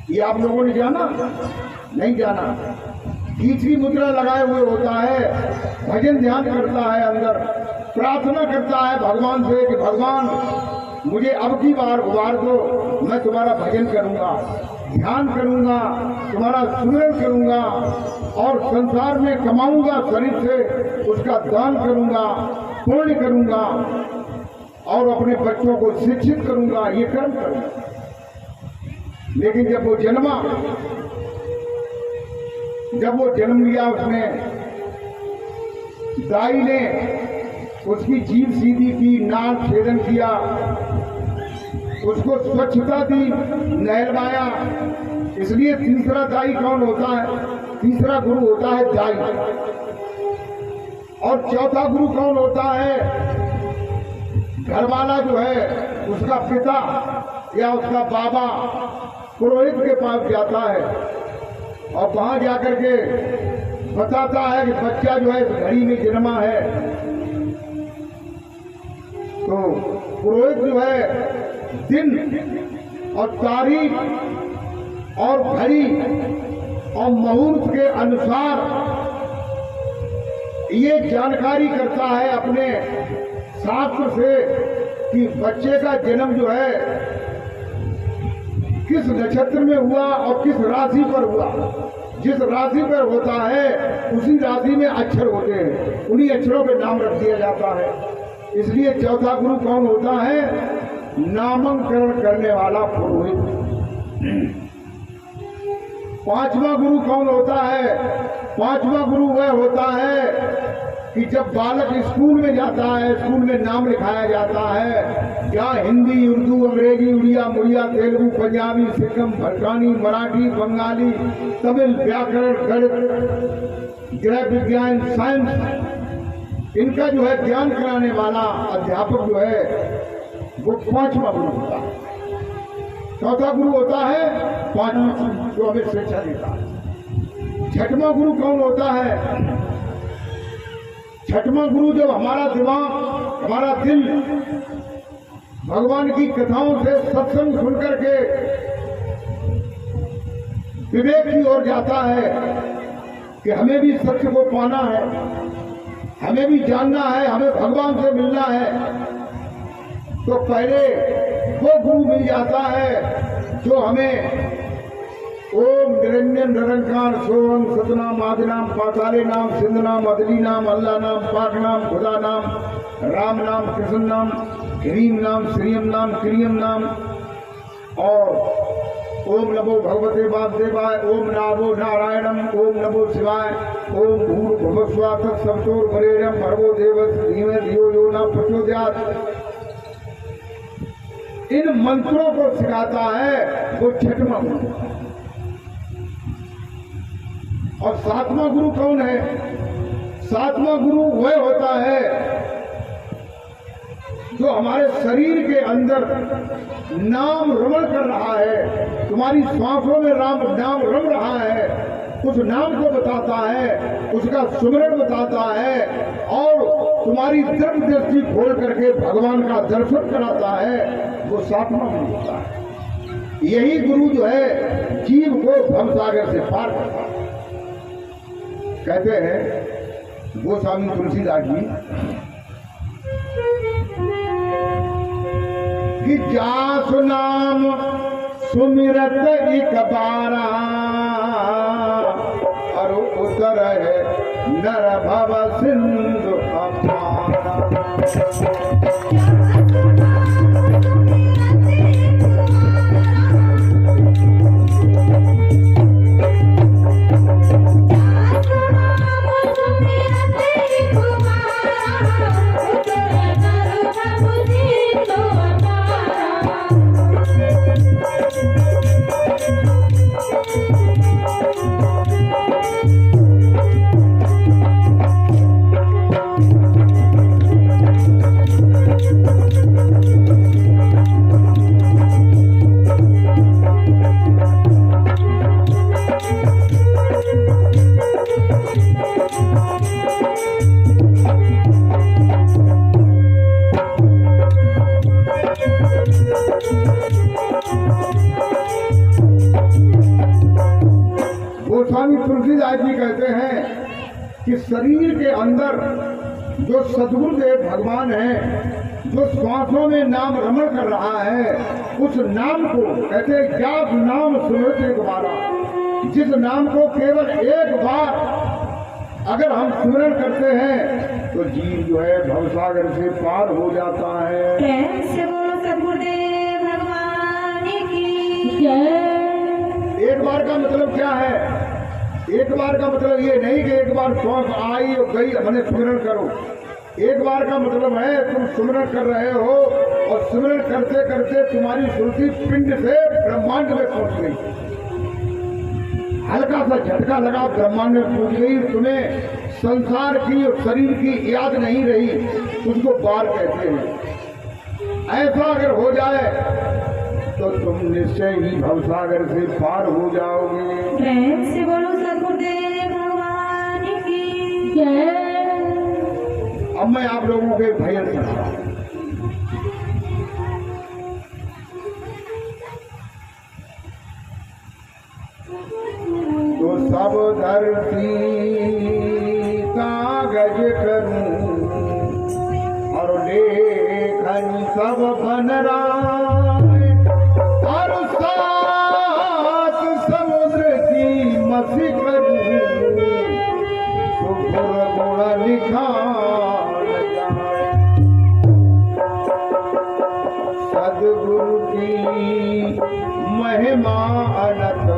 ये आप लोगों ने जाना? नहीं जाना। खींचरी मुद्रा लगाए हुए होता है। भजन ध्यान करता है, अंदर प्रार्थना करता है भगवान से कि भगवान मुझे अब की बार उबार दो, मैं तुम्हारा भजन करूंगा, ध्यान करूंगा, तुम्हारा सुमिरन करूंगा और संसार में कमाऊंगा शरीर से, उसका दान करूंगा, पुण्य करूंगा और अपने बच्चों को शिक्षित करूंगा, ये कर्म करूंगा। लेकिन जब वो जन्म लिया, उसने दाई ने उसकी जीभ सीधी की, नाक छेदन किया, उसको स्वच्छता दी, नहलवाया। इसलिए तीसरा दाई कौन होता है? तीसरा गुरु होता है दाई। और चौथा गुरु कौन होता है? घरवाला जो है, उसका पिता या उसका बाबा पुरोहित के पास जाता है और वहां जाकर के बताता है कि बच्चा जो है घड़ी में जन्मा है। तो पुरोहित जो है दिन और तारीख और घड़ी और मुहूर्त के अनुसार ये जानकारी करता है अपने शास्त्र से कि बच्चे का जन्म जो है किस नक्षत्र में हुआ और किस राशि पर हुआ। जिस राशि पर होता है उसी राशि में अक्षर होते हैं, उन्हीं अक्षरों पे नाम रख दिया जाता है। इसलिए चौथा गुरु कौन होता है? नामकरण करने वाला पुरोहित। पांचवा गुरु कौन होता है? पांचवा गुरु वह होता है कि जब बालक स्कूल में जाता है, स्कूल में नाम लिखाया जाता है, या हिंदी, उर्दू, अंग्रेजी, उड़िया, मुड़िया, तेलुगु, पंजाबी, सिक्किम, भटकानी, मराठी, बंगाली, तमिल, व्याकरण, गणित, गृह विज्ञान, साइंस, इनका जो है ज्ञान कराने वाला अध्यापक जो है वो पांचवा गुरु होता है। चौथा गुरु होता है पांचवा, जो हमें शिक्षा देता है। छठवां गुरु कौन होता है? छठवां गुरु जब हमारा दिमाग, हमारा दिल भगवान की कथाओं से सत्संग सुन करके विवेक की ओर जाता है कि हमें भी सत्य को पाना है, हमें भी जानना है, हमें भगवान से मिलना है, तो पहले वो गुरु मिल जाता है जो हमें ओम निरंजन निरंकार सोम सतनाम आदिनाम पाताले नाम सिंध नाम अदली नाम अल्लाह नाम पाक नाम खुदा नाम राम नाम कृष्ण नाम क्रीम नाम श्रीयम नाम क्रियम नाम और ओम नमो भगवते वासुदेवाय, ओम नमो नारायणम, ओम नमो शिवाय, ओम भूर्भुवस्सुवः तत्सवितुर्वरेण्यं भर्गो देवस्य धीमहि धियो यो न प्रचोदयात्। इन मंत्रों को सिखाता है वो छठवां गुरु। और सातवां गुरु कौन है? सातवां गुरु वह होता है जो हमारे शरीर के अंदर नाम रमण कर रहा है, तुम्हारी सांसों में नाम रम रहा है, उस नाम को बताता है, उसका सुमिरन बताता है और तुम्हारी दिव्य दृष्टि खोल करके भगवान का दर्शन कराता है। वो सातवां गुरु होता है। यही गुरु जो है जीव को भवसागर से पार करता है। कहते हैं गोस्वामी तुलसीदास जी कि जासु नाम सुमिरत एक बारा और उतर है नर भव सिंधु अपारा। गोस्वामी तुलसीदास जी कहते हैं कि शरीर के अंदर जो सद्गुरुदेव भगवान है, जो श्वासों में नाम रमण कर रहा है, उस नाम को कहते हैं क्या नाम सुमिरत एक बारा। जिस नाम को केवल एक बार अगर हम स्मरण करते हैं तो जीव जो है भवसागर से पार हो जाता है। प्रेम से बोलो सद्गुरुदेव भगवान की जय। एक बार का मतलब क्या है? एक बार का मतलब ये नहीं कि एक बार श्वास आई और गई मैंने स्मरण करो। एक बार का मतलब है तुम स्मरण कर रहे हो और स्मरण करते करते तुम्हारी स्मृति पिंड से ब्रह्मांड में पहुंच गई। हल्का सा झटका लगा, ब्रह्मांड में पहुंच गई, तुम्हें संसार की और शरीर की याद नहीं रही, उसको बार कहते हैं। ऐसा अगर हो जाए तो तुम निश्चय ही भवसागर से पार हो जाओगे। प्रेम से बोलो सद्गुरुदेव भगवान की जय। अब मैं आप लोगों के भजन सुना रहा हूं। तो सब धरती कागज करूं और लेखन सब बन रहा और सात समुद्र की मसी करूं तो गुण लिखा सदगुरु की महिमा अनंत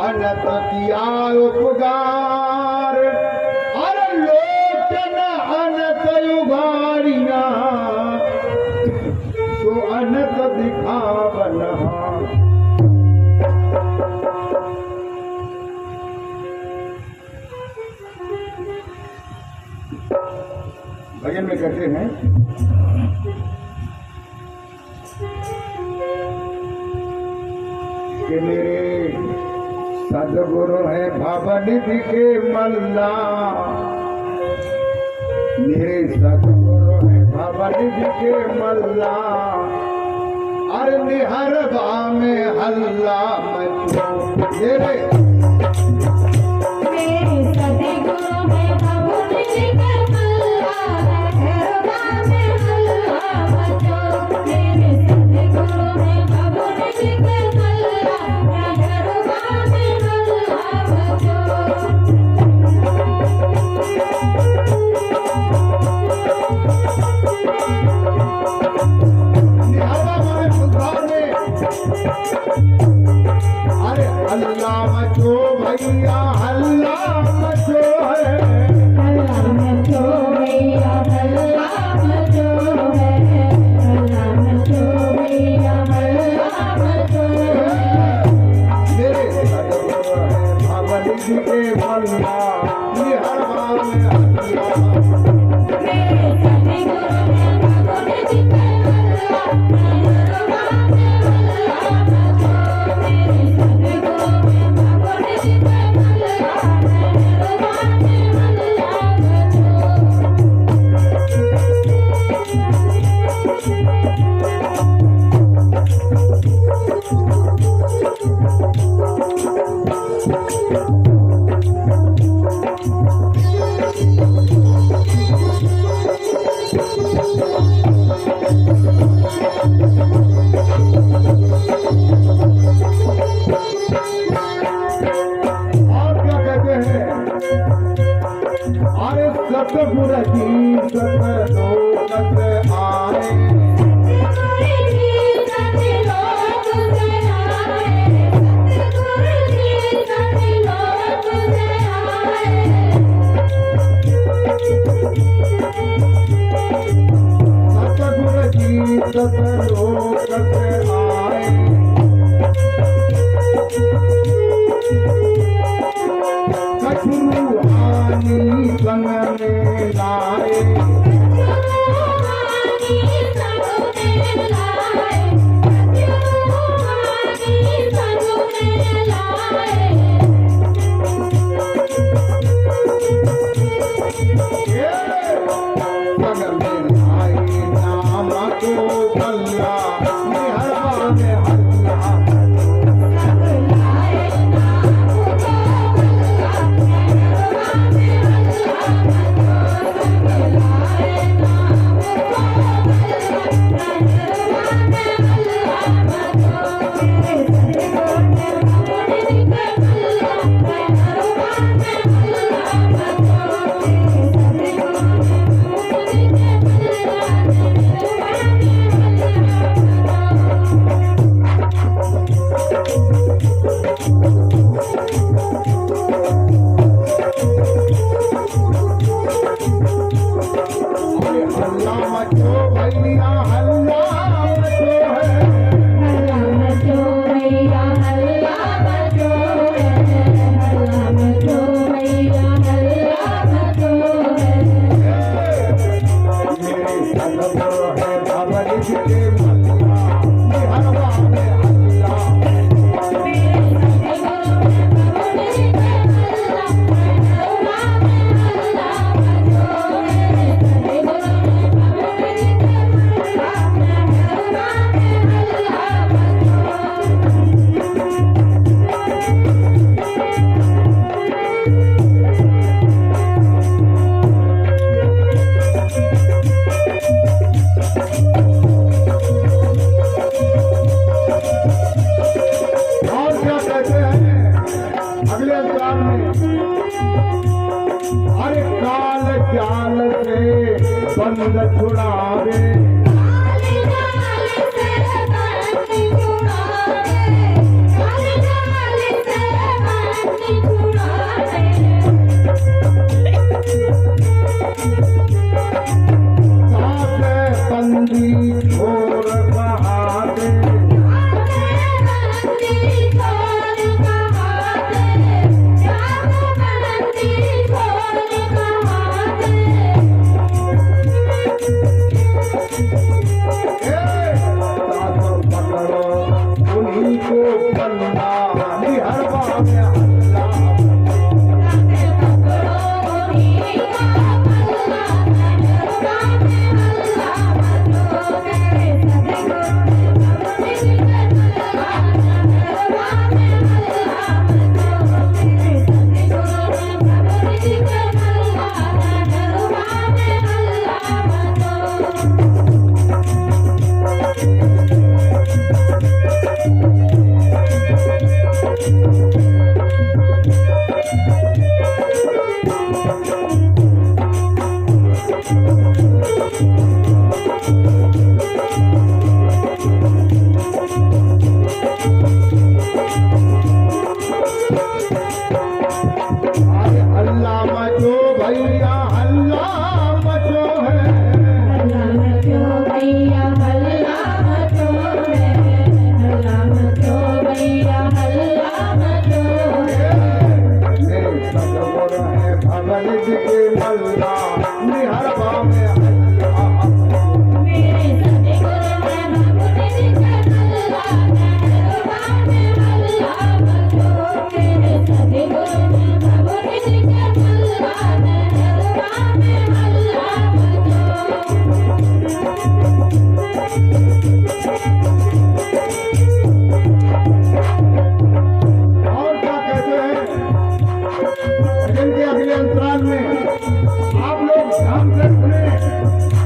अनंत किया उपकार और लोचन अनंत युगारिया तो अनंत दिखावन। भजन में कहते हैं कि मेरे सदगुरु है भवनिधि के मल्ला, मेरे सदगुरु है भवनिधि के मल्ला, अरे निहरबा में हल्ला मचो मेरे सदगुरु है भवनिधि के मल्ला, निहरबा में हल्ला मचो। मेरे सदगुरु है भवनिधि के मल्ला, निहरबा में हल्ला मचो। निहरबा में संसार में अरे हल्ला मचो सतगुर जी सतलोक आए सतलोक आए कछुरु हानि संग में लाए बंद छुड़ावे बंदी छोड़ बहावे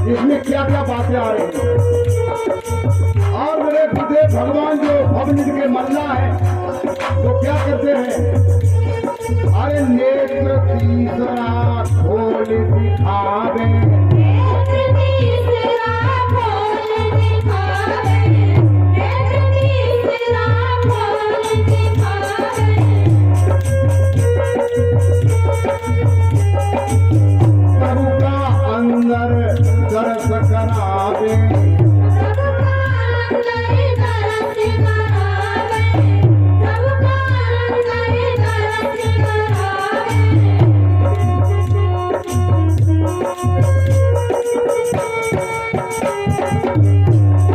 इसमें क्या क्या बातें आ रही हैं। और मेरे बुद्धे भगवान जो भवनिधि के मल्ला है तो क्या करते हैं, अरे नेत्र तीसरा खोल खोल दिखावे नेत्र तीसरा खोल दिखावे, नेत्र तीसरा खोल दिखावे। प्रभु का अंदर दर्श करावे प्रभु का अंदर दर्श करावे, प्रभु का अंदर दर्श करावे।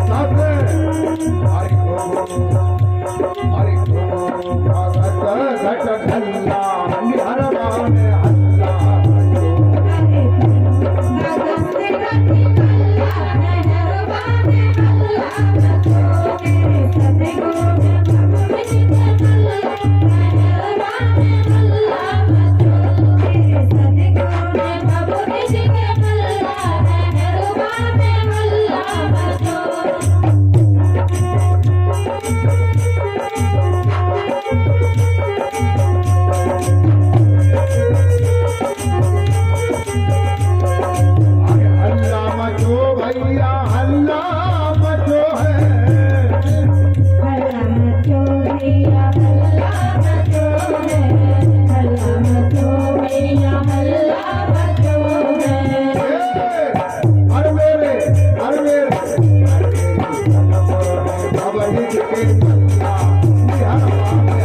सत हरि भगत घट ढल्ला निहरवा में हल्ला हल्ला मचो भैया हल्ला मचो है हर मेरे अब हित के हल्ला निहरवा में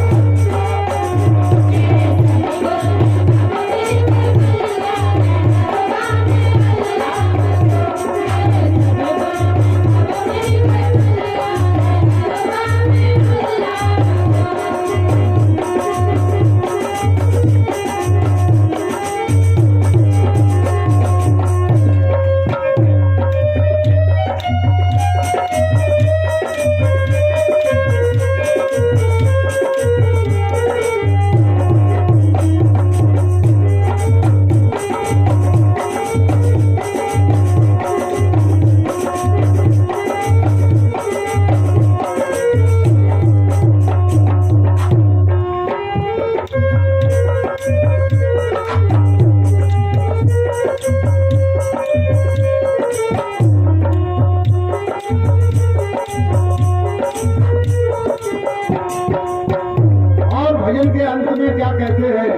और भजन के अंत में क्या कहते हैं?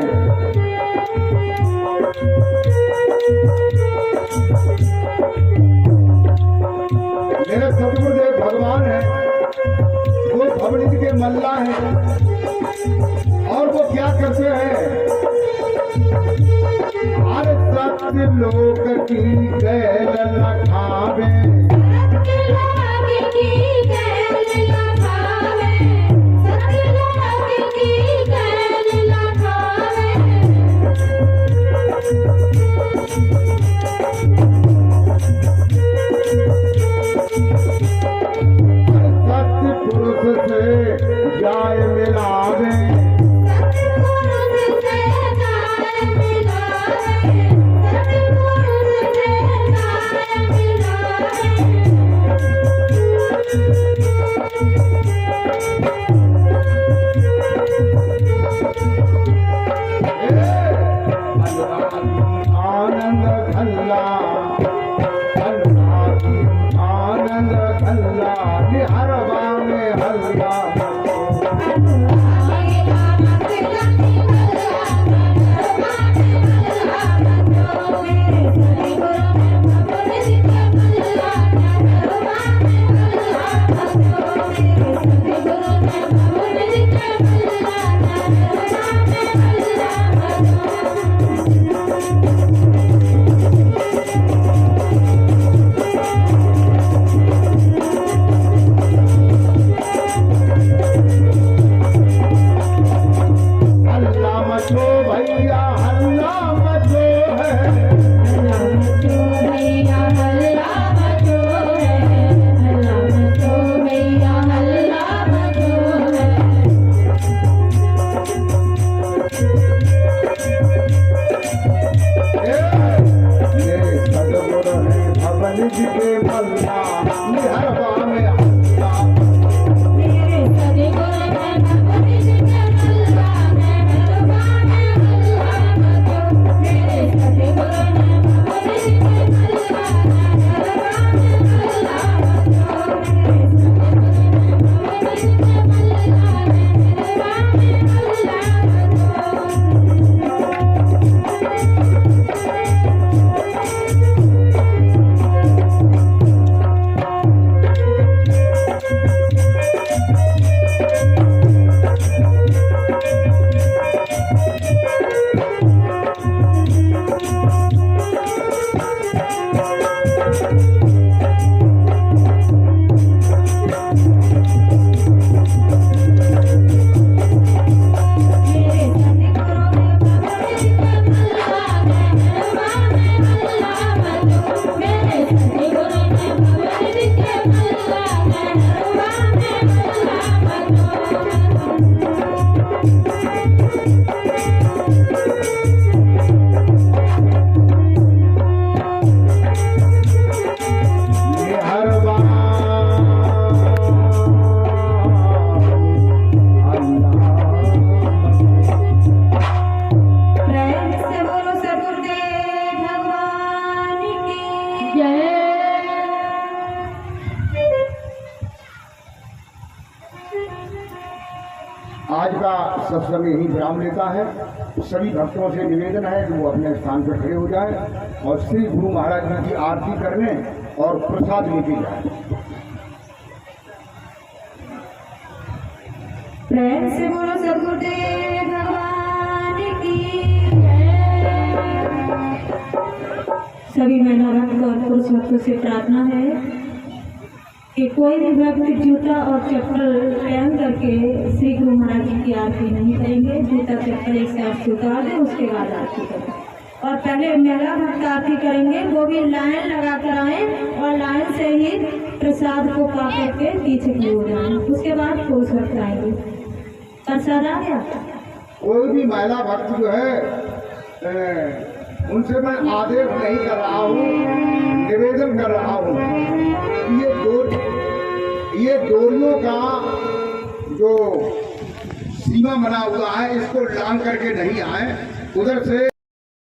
मेरे सतगुरुदेव भगवान है, वो भवनिधि के मल्ला है, और वो क्या करते हैं? हर सत्य लोक की गैल लखावे सत्य पुरुष से जाय मिलावे आनंद खल्ला आनंद खल्ला निहरवा में हल्ला हल्ला मचो भैया हल्ला मचो है ये सतगुरु है भवनिधि के मल्ला निहरवा में हल्ला मेरे प्रेम से बोलो सदगुरुदेव भगवान की जय। आज का सत्संग यही विराम लेता है। सभी भक्तों से निवेदन है कि वो अपने स्थान पर खड़े हो जाएं और श्री गुरु महाराज जी की आरती कर लें और प्रसाद लेके जाएं। प्रेम से बोलो सदगुरुदेव भगवान की जय। सभी महिला भक्त और पुरुष भक्तों से प्रार्थना है कि कोई भी भक्त जूता और चप्पल पहन करके श्री गुरु महाराज जी की आरती नहीं करेंगे। जूता चप्पल एक साथ उतार दें, उसके बाद आरती करें। और पहले महिला भक्त आरती करेंगे, वो भी लाइन लगा कर आए और लाइन से ही प्रसाद को पा करके पीछे की हो जाए। उसके बाद पुरुष भक्त आएंगे। प्रसाद आ गया। कोई भी महिला भक्त जो है उनसे मैं आदेश नहीं कर रहा हूँ, निवेदन कर रहा हूँ। ये डोरियों का जो सीमा बना हुआ है इसको लांग करके नहीं आए। उधर से